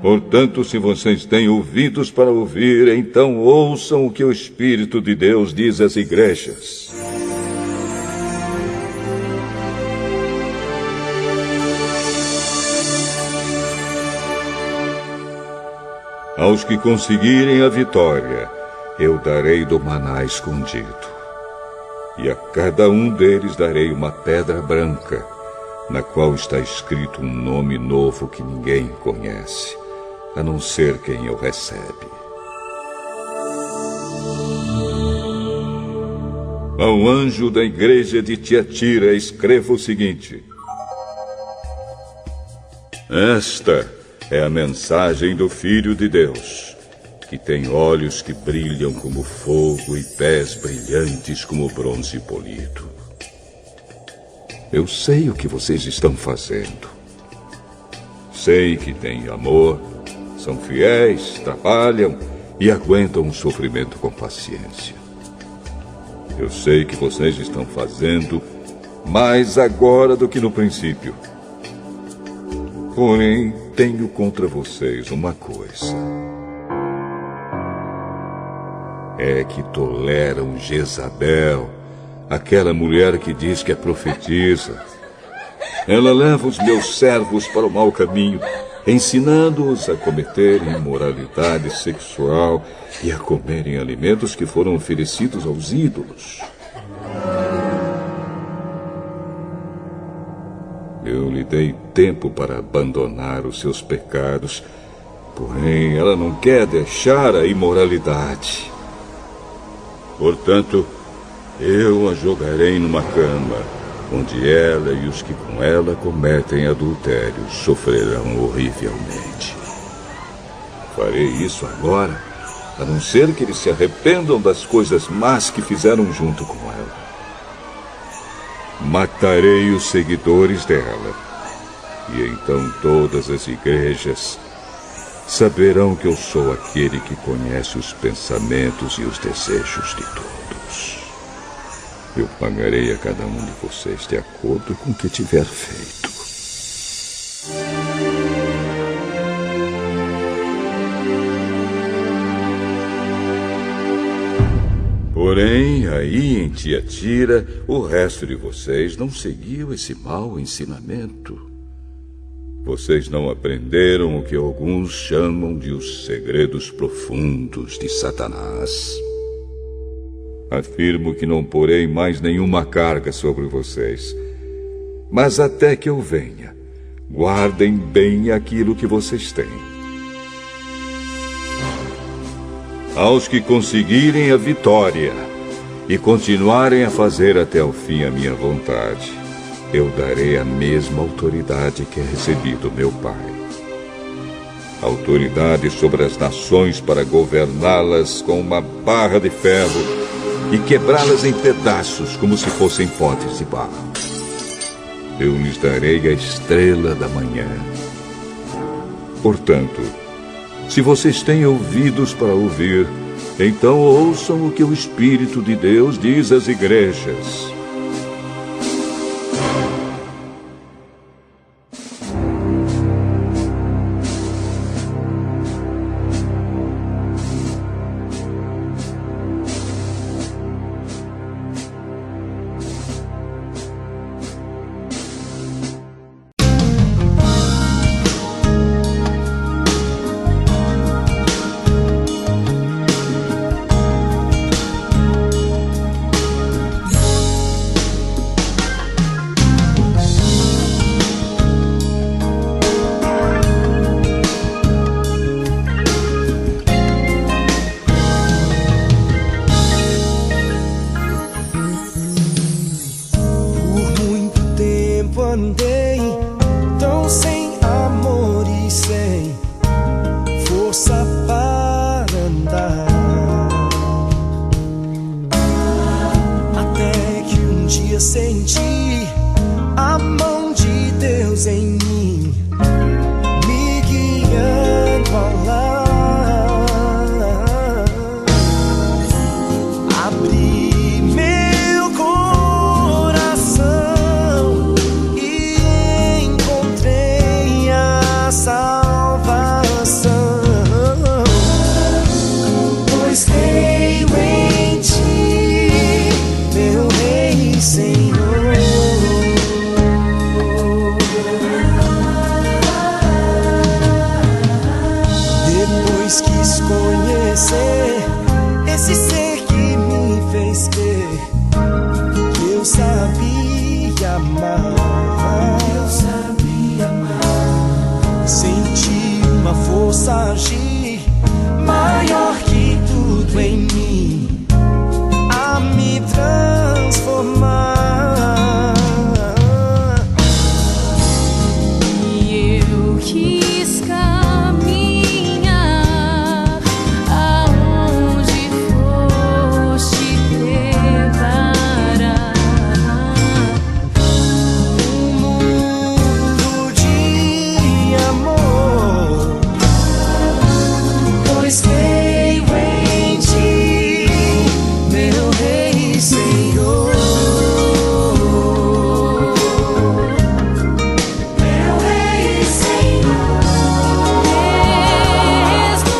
Portanto, se vocês têm ouvidos para ouvir, então ouçam o que o Espírito de Deus diz às igrejas. Aos que conseguirem a vitória, eu darei do maná escondido. e a cada um deles darei uma pedra branca, na qual está escrito um nome novo que ninguém conhece, a não ser quem o recebe. Ao anjo da igreja de Tiatira escreva o seguinte: esta é a mensagem do Filho de Deus, que tem olhos que brilham como fogo e pés brilhantes como bronze polido. Eu sei o que vocês estão fazendo. Sei que têm amor, são fiéis, trabalham e aguentam o sofrimento com paciência. Eu sei que vocês estão fazendo mais agora do que no princípio. Porém, tenho contra vocês uma coisa. É que toleram Jezabel, aquela mulher que diz que é profetisa. Ela leva os meus servos para o mau caminho, ensinando-os a cometerem imoralidade sexual e a comerem alimentos que foram oferecidos aos ídolos. Eu lhe dei tempo para abandonar os seus pecados, porém ela não quer deixar a imoralidade. Portanto, eu a jogarei numa cama, onde ela e os que com ela cometem adultério sofrerão horrivelmente. Farei isso agora, a não ser que eles se arrependam das coisas más que fizeram junto com ela. Matarei os seguidores dela, e então todas as igrejas saberão que eu sou aquele que conhece os pensamentos e os desejos de todos. Eu pagarei a cada um de vocês de acordo com o que tiver feito. Porém, aí em Tiatira, o resto de vocês não seguiu esse mau ensinamento. Vocês não aprenderam o que alguns chamam de os segredos profundos de Satanás. Afirmo que não porei mais nenhuma carga sobre vocês. Mas até que eu venha, guardem bem aquilo que vocês têm. Aos que conseguirem a vitória e continuarem a fazer até o fim a minha vontade, eu darei a mesma autoridade que recebi do meu Pai. Autoridade sobre as nações para governá-las com uma barra de ferro e quebrá-las em pedaços como se fossem potes de barro. Eu lhes darei a estrela da manhã. Portanto, se vocês têm ouvidos para ouvir, então ouçam o que o Espírito de Deus diz às igrejas. força agir, maior que tudo em mim, a me transformar. E eu quis caminhar aonde foste preparar Um mundo de amor, pois creio em ti, meu Rei e Senhor. Meu Rei e Senhor. Mesmo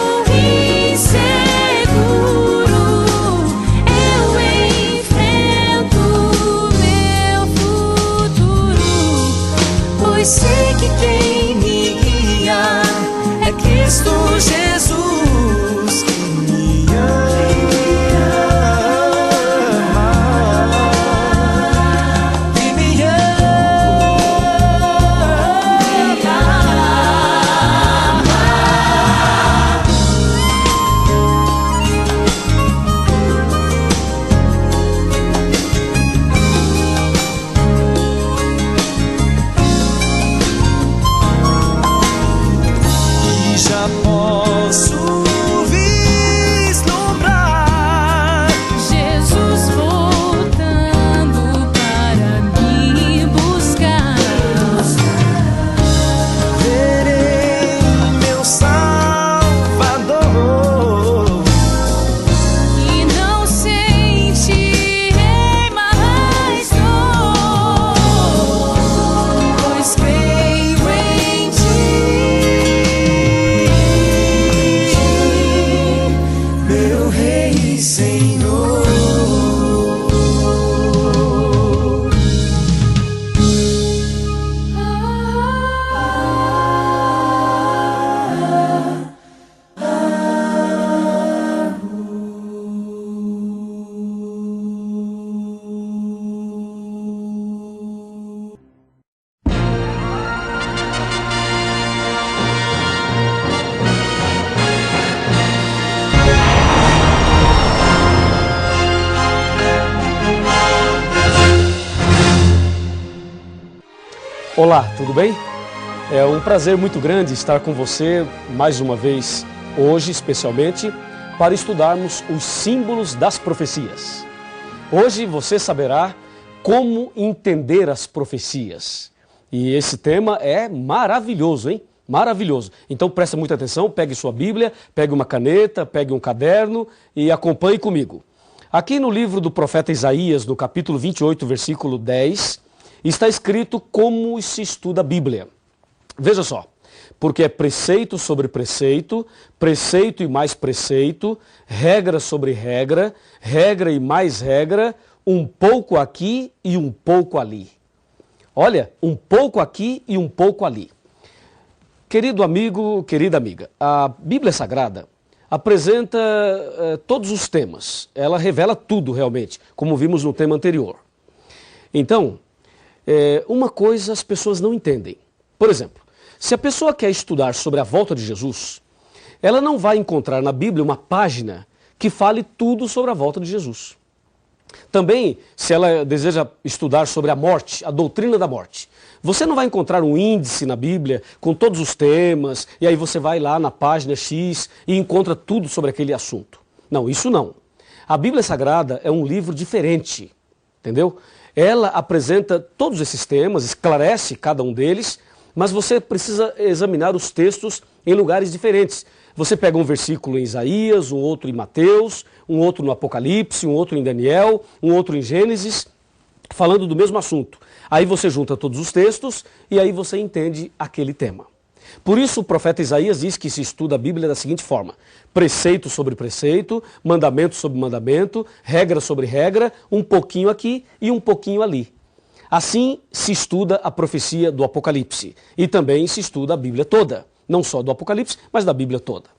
inseguro, eu enfrento meu futuro, pois sei que quem me guia é Cristo Jesus, que me ama e me e já posso vislumbrar Jesus voltando para me buscar. verei meu Salvador. E não sentirei mais dor, Pois creio em ti, meu Rei e Senhor. Olá, tudo bem? É um prazer muito grande estar com você mais uma vez, hoje especialmente, para estudarmos os símbolos das profecias. Hoje você saberá como entender as profecias. E esse tema é maravilhoso, hein? Maravilhoso. Então presta muita atenção, pegue sua Bíblia, pegue uma caneta, pegue um caderno e acompanhe comigo. Aqui no livro do profeta Isaías, no capítulo 28, versículo 10, está escrito como se estuda a Bíblia. Veja só, porque é preceito sobre preceito, preceito e mais preceito, regra sobre regra, regra e mais regra, um pouco aqui e um pouco ali. Olha, um pouco aqui e um pouco ali. Querido amigo, querida amiga, a Bíblia Sagrada apresenta todos os temas. Ela revela tudo realmente, como vimos no tema anterior. Então, uma coisa as pessoas não entendem. Por exemplo, se a pessoa quer estudar sobre a volta de Jesus, ela não vai encontrar na Bíblia uma página que fale tudo sobre a volta de Jesus. Também, se ela deseja estudar sobre a morte, a doutrina da morte, você não vai encontrar um índice na Bíblia com todos os temas, e aí você vai lá na página X e encontra tudo sobre aquele assunto. Não, isso não. A Bíblia Sagrada é um livro diferente, entendeu? Ela apresenta todos esses temas, esclarece cada um deles, mas você precisa examinar os textos em lugares diferentes. Você pega um versículo em Isaías, um outro em Mateus, um outro no Apocalipse, um outro em Daniel, um outro em Gênesis, falando do mesmo assunto. Aí você junta todos os textos e aí você entende aquele tema. Por isso o profeta Isaías diz que se estuda a Bíblia da seguinte forma: preceito sobre preceito, mandamento sobre mandamento, regra sobre regra, um pouquinho aqui e um pouquinho ali. Assim se estuda a profecia do Apocalipse e também se estuda a Bíblia toda, não só do Apocalipse, mas da Bíblia toda.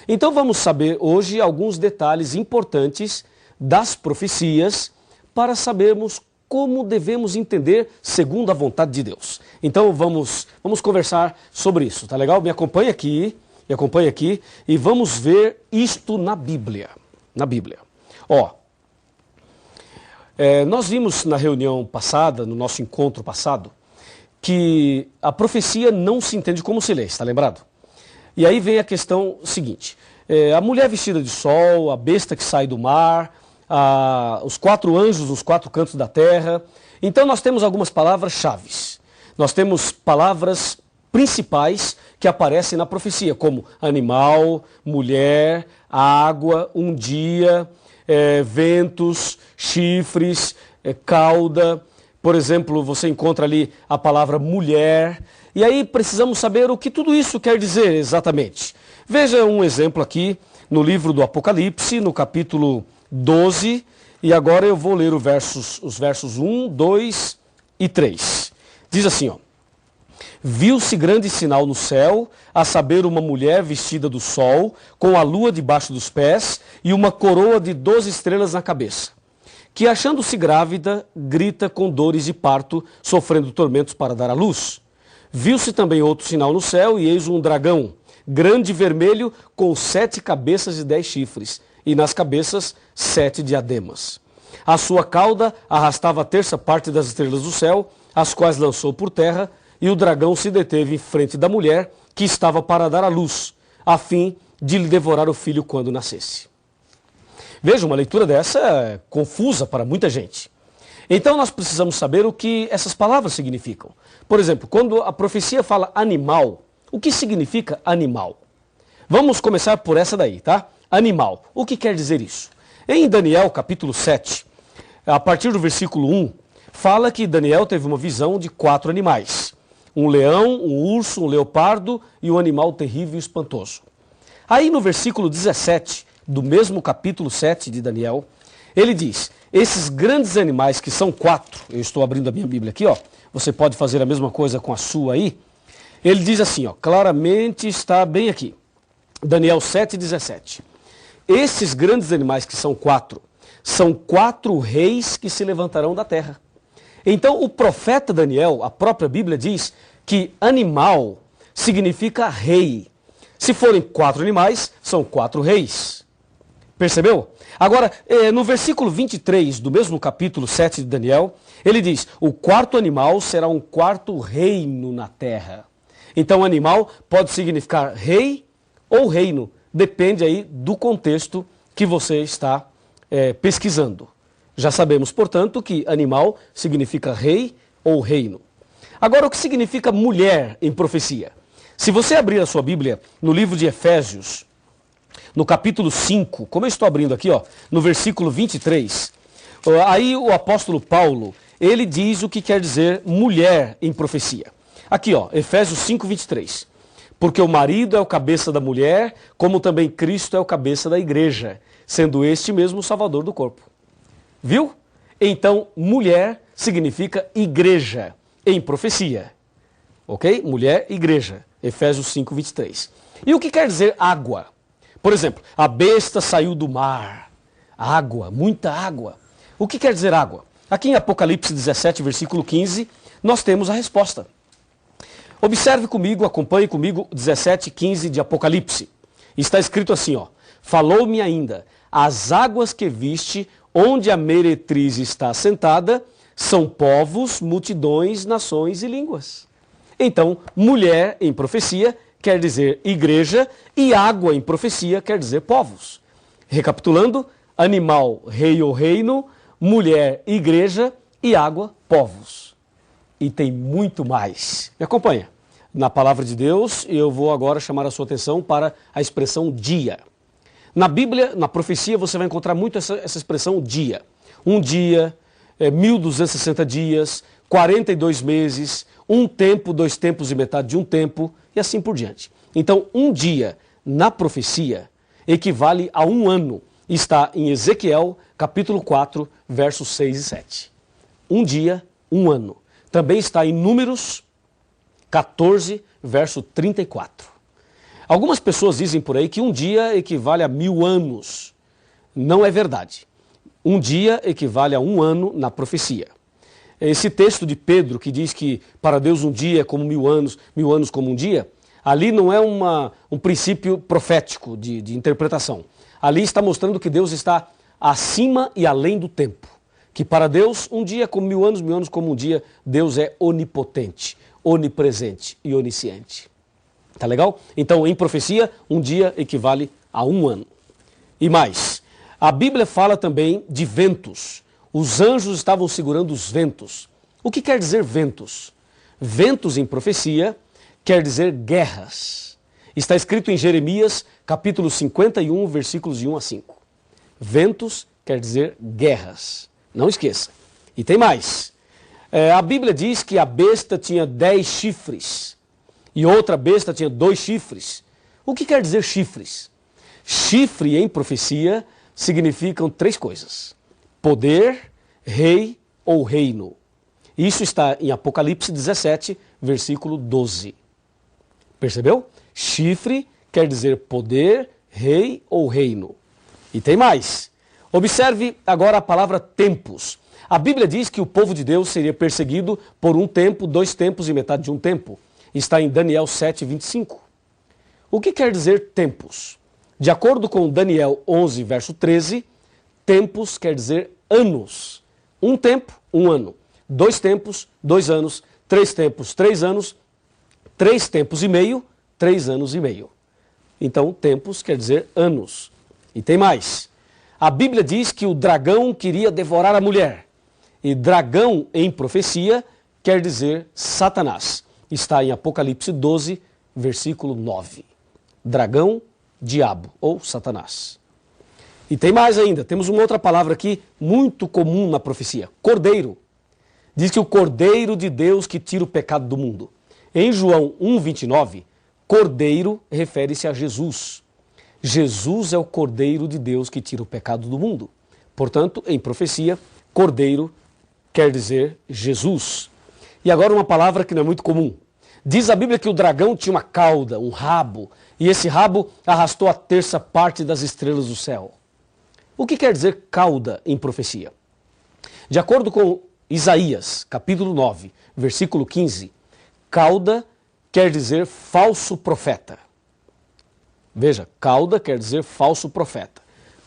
Então vamos saber hoje alguns detalhes importantes das profecias para sabermos como devemos entender segundo a vontade de Deus. Então vamos conversar sobre isso, tá legal? Me acompanha aqui Me acompanhe aqui e vamos ver isto na Bíblia. Na Bíblia. Ó, nós vimos na reunião passada, no nosso encontro passado, que a profecia não se entende como se lê, está lembrado? E aí vem a questão seguinte, a mulher vestida de sol, a besta que sai do mar, os 4 anjos nos 4 cantos da terra. Então nós temos algumas palavras-chave. Nós temos palavras principais que aparecem na profecia, como animal, mulher, água, um dia, ventos, chifres, cauda. Por exemplo, você encontra ali a palavra mulher. E aí precisamos saber o que tudo isso quer dizer exatamente. Veja um exemplo aqui no livro do Apocalipse, no capítulo 12. E agora eu vou ler os versos 1, 2 e 3. Diz assim, ó. Viu-se grande sinal no céu, a saber uma mulher vestida do sol, com a lua debaixo dos pés e uma coroa de 12 estrelas na cabeça, que achando-se grávida, grita com dores de parto, sofrendo tormentos para dar à luz. Viu-se também outro sinal no céu, e eis um dragão, grande e vermelho, com 7 cabeças e 10 chifres, e nas cabeças 7 diademas. A sua cauda arrastava a terça parte das estrelas do céu, as quais lançou por terra, e o dragão se deteve em frente da mulher, que estava para dar à luz, a fim de lhe devorar o filho quando nascesse. Veja, uma leitura dessa é confusa para muita gente. Então nós precisamos saber o que essas palavras significam. Por exemplo, quando a profecia fala animal, o que significa animal? Vamos começar por essa daí, tá? Animal. O que quer dizer isso? Em Daniel, capítulo 7, a partir do versículo 1, fala que Daniel teve uma visão de 4 animais. Um leão, um urso, um leopardo e um animal terrível e espantoso. Aí no versículo 17, do mesmo capítulo 7 de Daniel, ele diz, esses grandes animais que são 4, eu estou abrindo a minha Bíblia aqui, ó, você pode fazer a mesma coisa com a sua aí. Ele diz assim, ó, claramente está bem aqui, Daniel 7:17. Esses grandes animais que são 4, são 4 reis que se levantarão da terra. Então o profeta Daniel, a própria Bíblia diz que animal significa rei. Se forem 4 animais, são 4 reis. Percebeu? Agora, no versículo 23 do mesmo capítulo 7 de Daniel, ele diz, o 4º animal será um 4º reino na terra. Então animal pode significar rei ou reino, depende aí do contexto que você está pesquisando. Já sabemos, portanto, que animal significa rei ou reino. Agora, o que significa mulher em profecia? Se você abrir a sua Bíblia no livro de Efésios, no capítulo 5, como eu estou abrindo aqui, ó, no versículo 23, aí o apóstolo Paulo, ele diz o que quer dizer mulher em profecia. Aqui, ó, Efésios 5, 23. Porque o marido é o cabeça da mulher, como também Cristo é o cabeça da igreja, sendo este mesmo o salvador do corpo. Viu? Então, mulher significa igreja em profecia. Ok? Mulher, igreja. Efésios 5, 23. E o que quer dizer água? Por exemplo, a besta saiu do mar. Água, muita água. O que quer dizer água? Aqui em Apocalipse 17, versículo 15, nós temos a resposta. Observe comigo, acompanhe comigo 17:15 de Apocalipse. Está escrito assim, ó. Falou-me ainda, as águas que viste, onde a meretriz está assentada, são povos, multidões, nações e línguas. Então, mulher em profecia quer dizer igreja e água em profecia quer dizer povos. Recapitulando, animal, rei ou reino, mulher, igreja e água, povos. E tem muito mais. Me acompanha. Na palavra de Deus, eu vou agora chamar a sua atenção para a expressão dia. Na Bíblia, na profecia, você vai encontrar muito essa expressão dia. Um dia, 1260 dias, 42 meses, um tempo, 2 tempos e metade de um tempo, e assim por diante. Então, um dia na profecia equivale a um ano. Está em Ezequiel, capítulo 4, versos 6 e 7. Um dia, um ano. Também está em Números 14, verso 34. Algumas pessoas dizem por aí que um dia equivale a 1000 anos. Não é verdade. Um dia equivale a um ano na profecia. Esse texto de Pedro que diz que para Deus um dia é como 1000 anos como um dia, Ali não é um princípio profético de interpretação. Ali está mostrando que Deus está acima e além do tempo. Que para Deus, um dia é como 1000 anos como um dia. Deus é onipotente, onipresente e onisciente. Tá legal? Então, em profecia, um dia equivale a 1 ano. E mais, a Bíblia fala também de ventos. Os anjos estavam segurando os ventos. O que quer dizer ventos? Ventos em profecia quer dizer guerras. Está escrito em Jeremias, capítulo 51, versículos de 1 a 5. Ventos quer dizer guerras. Não esqueça. E tem mais. A Bíblia diz que a besta tinha 10 chifres e outra besta tinha 2 chifres. O que quer dizer chifres? Chifre em profecia significam 3 coisas: poder, rei ou reino. Isso está em Apocalipse 17, versículo 12. Percebeu? Chifre quer dizer poder, rei ou reino. E tem mais. Observe agora a palavra tempos. A Bíblia diz que o povo de Deus seria perseguido por 1 tempo, 2 tempos e metade de 1 tempo. Está em Daniel 7, 25. O que quer dizer tempos? De acordo com Daniel 11, verso 13, tempos quer dizer anos. 1 tempo, 1 ano. 2 tempos, 2 anos. 3 tempos, 3 anos. 3 tempos e meio, 3 anos e meio. Então, tempos quer dizer anos. E tem mais. A Bíblia diz que o dragão queria devorar a mulher. E dragão em profecia quer dizer Satanás. Está em Apocalipse 12, versículo 9. Dragão, diabo ou Satanás. E tem mais ainda. Temos uma outra palavra aqui muito comum na profecia. Cordeiro. Diz que o Cordeiro de Deus que tira o pecado do mundo. Em João 1,29, Cordeiro refere-se a Jesus. Jesus é o Cordeiro de Deus que tira o pecado do mundo. Portanto, em profecia, Cordeiro quer dizer Jesus. E agora uma palavra que não é muito comum. Diz a Bíblia que o dragão tinha uma cauda, um rabo, e esse rabo arrastou a 1/3 parte das estrelas do céu. O que quer dizer cauda em profecia? De acordo com Isaías, capítulo 9, versículo 15, cauda quer dizer falso profeta. Veja, cauda quer dizer falso profeta.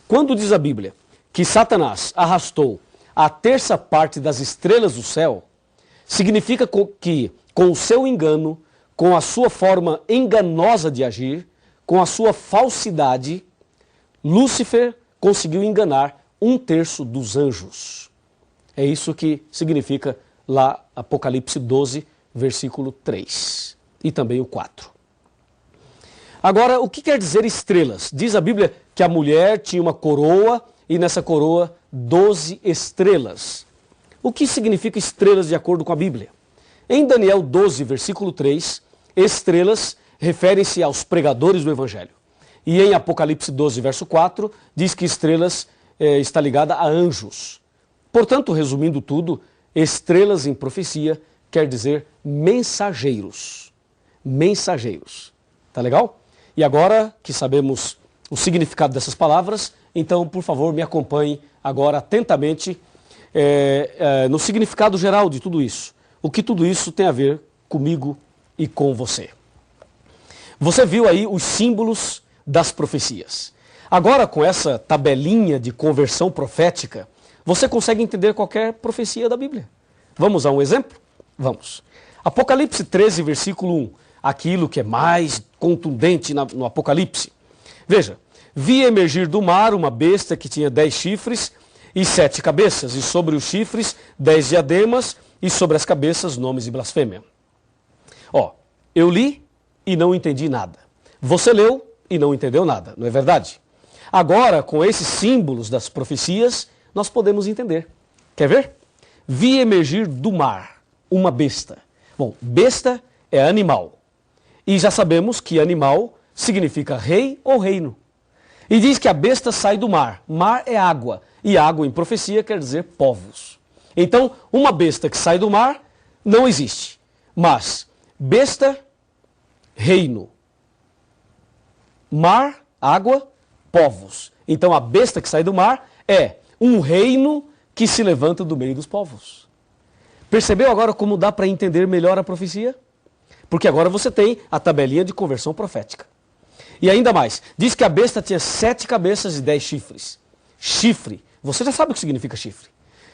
Quando diz a Bíblia que Satanás arrastou a 1/3 parte das estrelas do céu, significa que com o seu engano, com a sua forma enganosa de agir, com a sua falsidade, Lúcifer conseguiu enganar 1/3 dos anjos. É isso que significa lá Apocalipse 12, versículo 3 e também o 4. Agora, o que quer dizer estrelas? Diz a Bíblia que a mulher tinha uma coroa e nessa coroa 12 estrelas. O que significa estrelas de acordo com a Bíblia? Em Daniel 12, versículo 3, estrelas referem-se aos pregadores do Evangelho. E em Apocalipse 12, verso 4, diz que estrelas está ligada a anjos. Portanto, resumindo tudo, estrelas em profecia quer dizer mensageiros. Mensageiros. Tá legal? E agora que sabemos o significado dessas palavras, então, por favor, me acompanhe agora atentamente no significado geral de tudo isso. O que tudo isso tem a ver comigo e com você. Você viu aí os símbolos das profecias. Agora, com essa tabelinha de conversão profética, você consegue entender qualquer profecia da Bíblia. Vamos a um exemplo? Vamos. Apocalipse 13, versículo 1. Aquilo que é mais contundente no Apocalipse. Veja, vi emergir do mar uma besta que tinha 10 chifres e 7 cabeças, e sobre os chifres 10 diademas, e sobre as cabeças nomes de blasfêmia. Eu li e não entendi nada. Você leu e não entendeu nada, não é verdade? Agora, com esses símbolos das profecias, nós podemos entender. Quer ver? Vi emergir do mar uma besta. Bom, besta é animal. E já sabemos que animal significa rei ou reino. E diz que a besta sai do mar. Mar é água. E água em profecia quer dizer povos. Então, uma besta que sai do mar não existe. Mas, besta, reino. Mar, água, povos. Então, a besta que sai do mar é um reino que se levanta do meio dos povos. Percebeu agora como dá para entender melhor a profecia? Porque agora você tem a tabelinha de conversão profética. E ainda mais, diz que a besta tinha 7 cabeças e 10 chifres. Chifre, você já sabe o que significa chifre.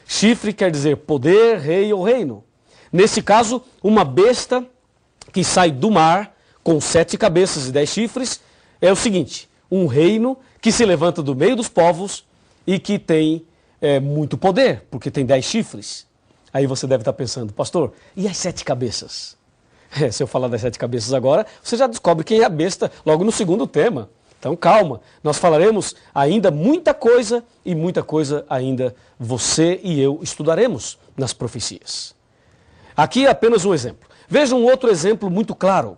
Chifre quer dizer poder, rei ou reino. Nesse caso, uma besta que sai do mar com 7 cabeças e 10 chifres é o seguinte: um reino que se levanta do meio dos povos e que tem muito poder, porque tem 10 chifres. Aí você deve estar pensando, pastor, e as 7 cabeças? Se eu falar das 7 cabeças agora, você já descobre quem é a besta logo no segundo tema. Então calma, nós falaremos ainda muita coisa e muita coisa ainda você e eu estudaremos nas profecias. Aqui é apenas um exemplo. Veja um outro exemplo muito claro,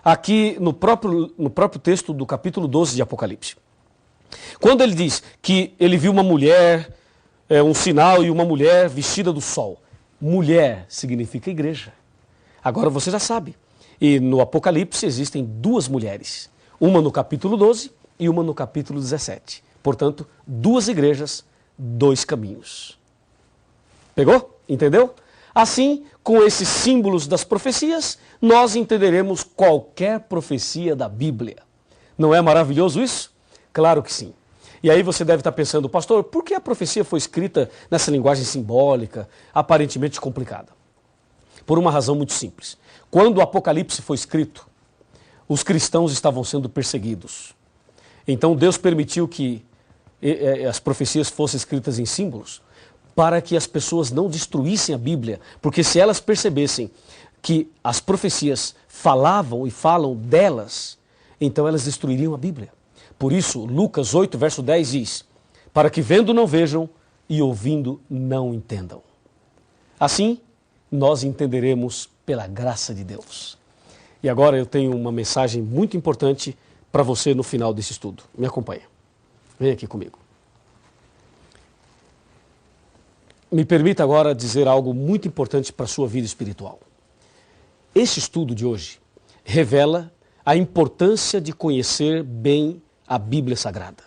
aqui no próprio texto do capítulo 12 de Apocalipse. Quando ele diz que ele viu uma mulher, um sinal e uma mulher vestida do sol. Mulher significa igreja. Agora você já sabe. E no Apocalipse existem 2 mulheres. Uma no capítulo 12 e uma no capítulo 17. Portanto, 2 igrejas, 2 caminhos. Pegou? Entendeu? Assim, com esses símbolos das profecias, nós entenderemos qualquer profecia da Bíblia. Não é maravilhoso isso? Claro que sim. E aí você deve estar pensando, pastor, por que a profecia foi escrita nessa linguagem simbólica, aparentemente complicada? Por uma razão muito simples. Quando o Apocalipse foi escrito, os cristãos estavam sendo perseguidos. Então Deus permitiu que as profecias fossem escritas em símbolos para que as pessoas não destruíssem a Bíblia, porque se elas percebessem que as profecias falavam e falam delas, então elas destruiriam a Bíblia. Por isso, Lucas 8, verso 10 diz, para que vendo não vejam e ouvindo não entendam. Assim, nós entenderemos pela graça de Deus. E agora eu tenho uma mensagem muito importante para você no final desse estudo. Me acompanha. Vem aqui comigo. Me permita agora dizer algo muito importante para a sua vida espiritual. Esse estudo de hoje revela a importância de conhecer bem a Bíblia Sagrada.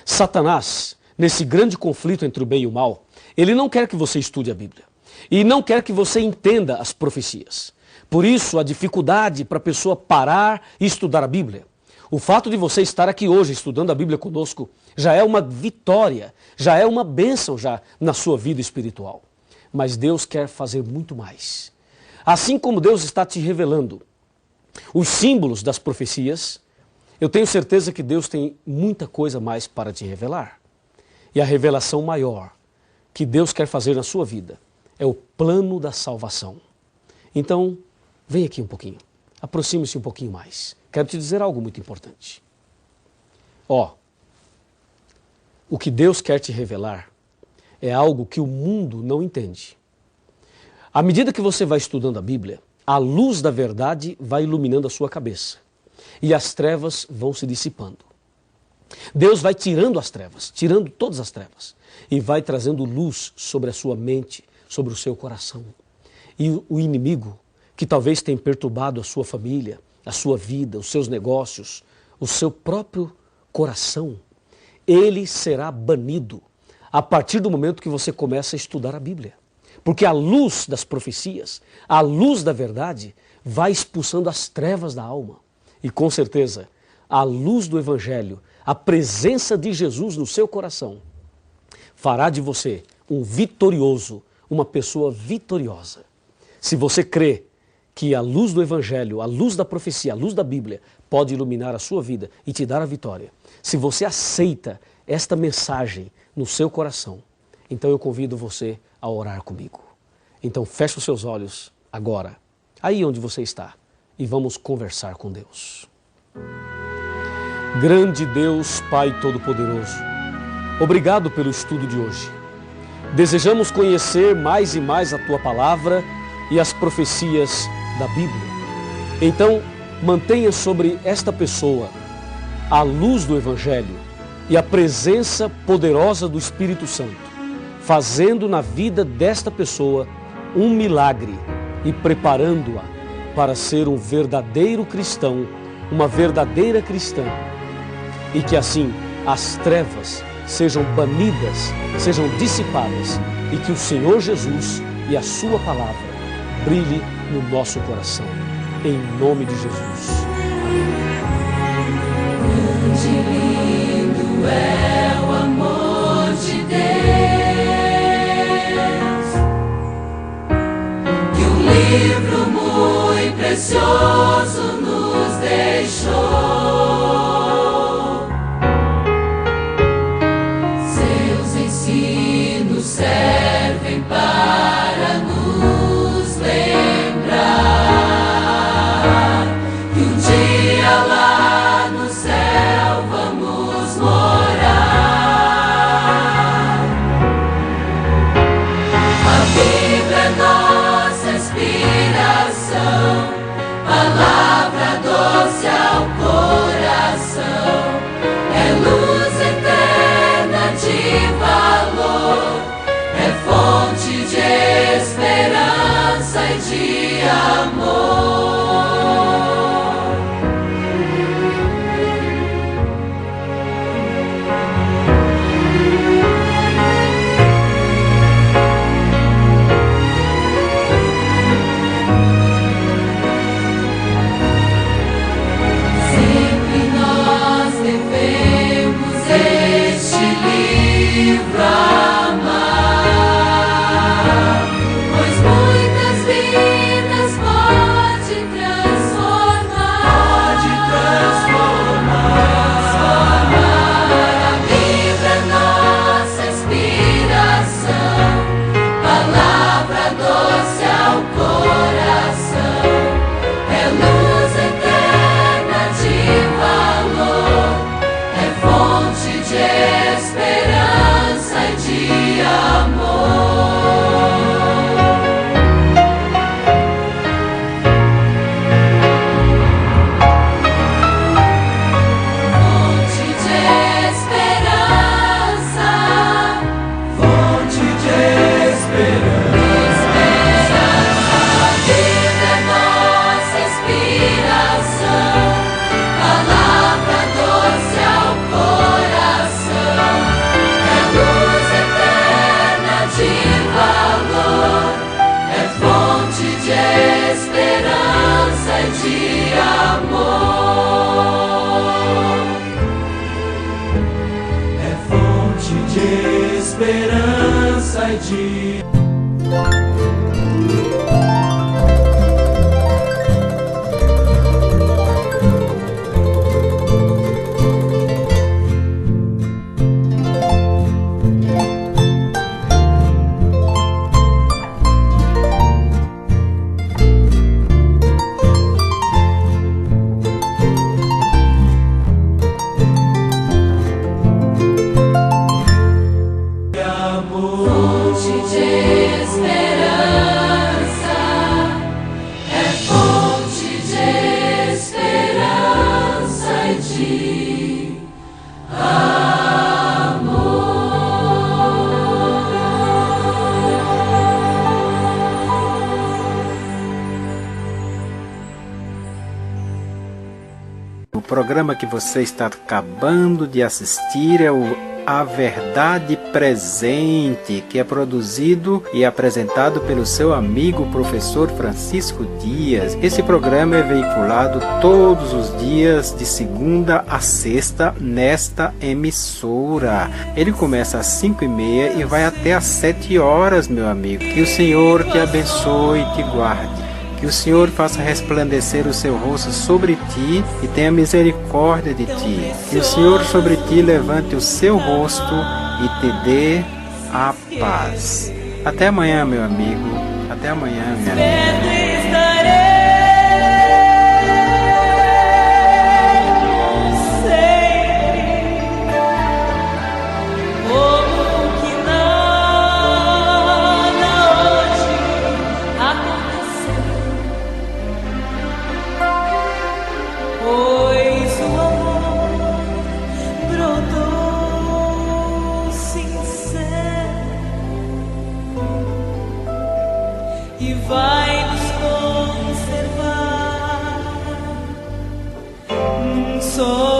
Satanás, nesse grande conflito entre o bem e o mal, ele não quer que você estude a Bíblia. E não quer que você entenda as profecias. Por isso, a dificuldade para a pessoa parar e estudar a Bíblia. O fato de você estar aqui hoje estudando a Bíblia conosco já é uma vitória, já é uma bênção já na sua vida espiritual. Mas Deus quer fazer muito mais. Assim como Deus está te revelando os símbolos das profecias, eu tenho certeza que Deus tem muita coisa mais para te revelar. E a revelação maior que Deus quer fazer na sua vida é o plano da salvação. Então, vem aqui um pouquinho. Aproxime-se um pouquinho mais. Quero te dizer algo muito importante. O que Deus quer te revelar é algo que o mundo não entende. À medida que você vai estudando a Bíblia, a luz da verdade vai iluminando a sua cabeça. E as trevas vão se dissipando. Deus vai tirando as trevas, tirando todas as trevas. E vai trazendo luz sobre a sua mente, sobre o seu coração. E o inimigo, que talvez tenha perturbado a sua família, a sua vida, os seus negócios, o seu próprio coração, ele será banido a partir do momento que você começa a estudar a Bíblia. Porque a luz das profecias, a luz da verdade, vai expulsando as trevas da alma. E com certeza, a luz do Evangelho, a presença de Jesus no seu coração, fará de você um vitorioso, uma pessoa vitoriosa. Se você crê que a luz do Evangelho, a luz da profecia, a luz da Bíblia pode iluminar a sua vida e te dar a vitória, se você aceita esta mensagem no seu coração, então eu convido você a orar comigo. Então feche os seus olhos agora, aí onde você está, e vamos conversar com Deus. Grande Deus, Pai Todo-Poderoso, obrigado pelo estudo de hoje. Desejamos conhecer mais e mais a Tua Palavra e as profecias da Bíblia. Então, mantenha sobre esta pessoa a luz do Evangelho e a presença poderosa do Espírito Santo, fazendo na vida desta pessoa um milagre e preparando-a para ser um verdadeiro cristão, uma verdadeira cristã. E que assim as trevas sejam banidas, sejam dissipadas e que o Senhor Jesus e a Sua Palavra brilhe no nosso coração. em nome de Jesus. Grande e lindo é o amor de Deus, que um livro muito precioso nos deixou. Seus ensinos servem para nos lembrar que um dia lá no céu vamos morar. A Bíblia é nossa inspiração, palavra doce ao coração, é luz eterna de valor, é fonte de esperança e de amor. Sempre nós devemos este livro amar, pois muitas vidas pode transformar. A Bíblia é nossa inspiração, palavra doce ao coração, é luz eterna de valor, é fonte de esperança e de amor. Fonte de esperança, fonte de esperança. A Bíblia é nossa inspiração, palavra doce ao coração, é luz eterna de valor, é fonte de esperança e de amor. É fonte de esperança e de Fonte de esperança, é fonte de esperança e de O programa que você está acabando de assistir é o A Verdade Presente, que é produzido e apresentado pelo seu amigo professor Francisco Dias. Esse programa é veiculado todos os dias de segunda a sexta nesta emissora. Ele começa às 5h30 e vai até às 7 horas, meu amigo. Que o Senhor te abençoe e te guarde. Que o Senhor faça resplandecer o seu rosto sobre ti e tenha misericórdia de ti. Que o Senhor sobre ti levante o seu rosto e te dê a paz. Até amanhã, meu amigo. Até amanhã, minha amiga. pois o amor brotou sincero e vai nos conservar num só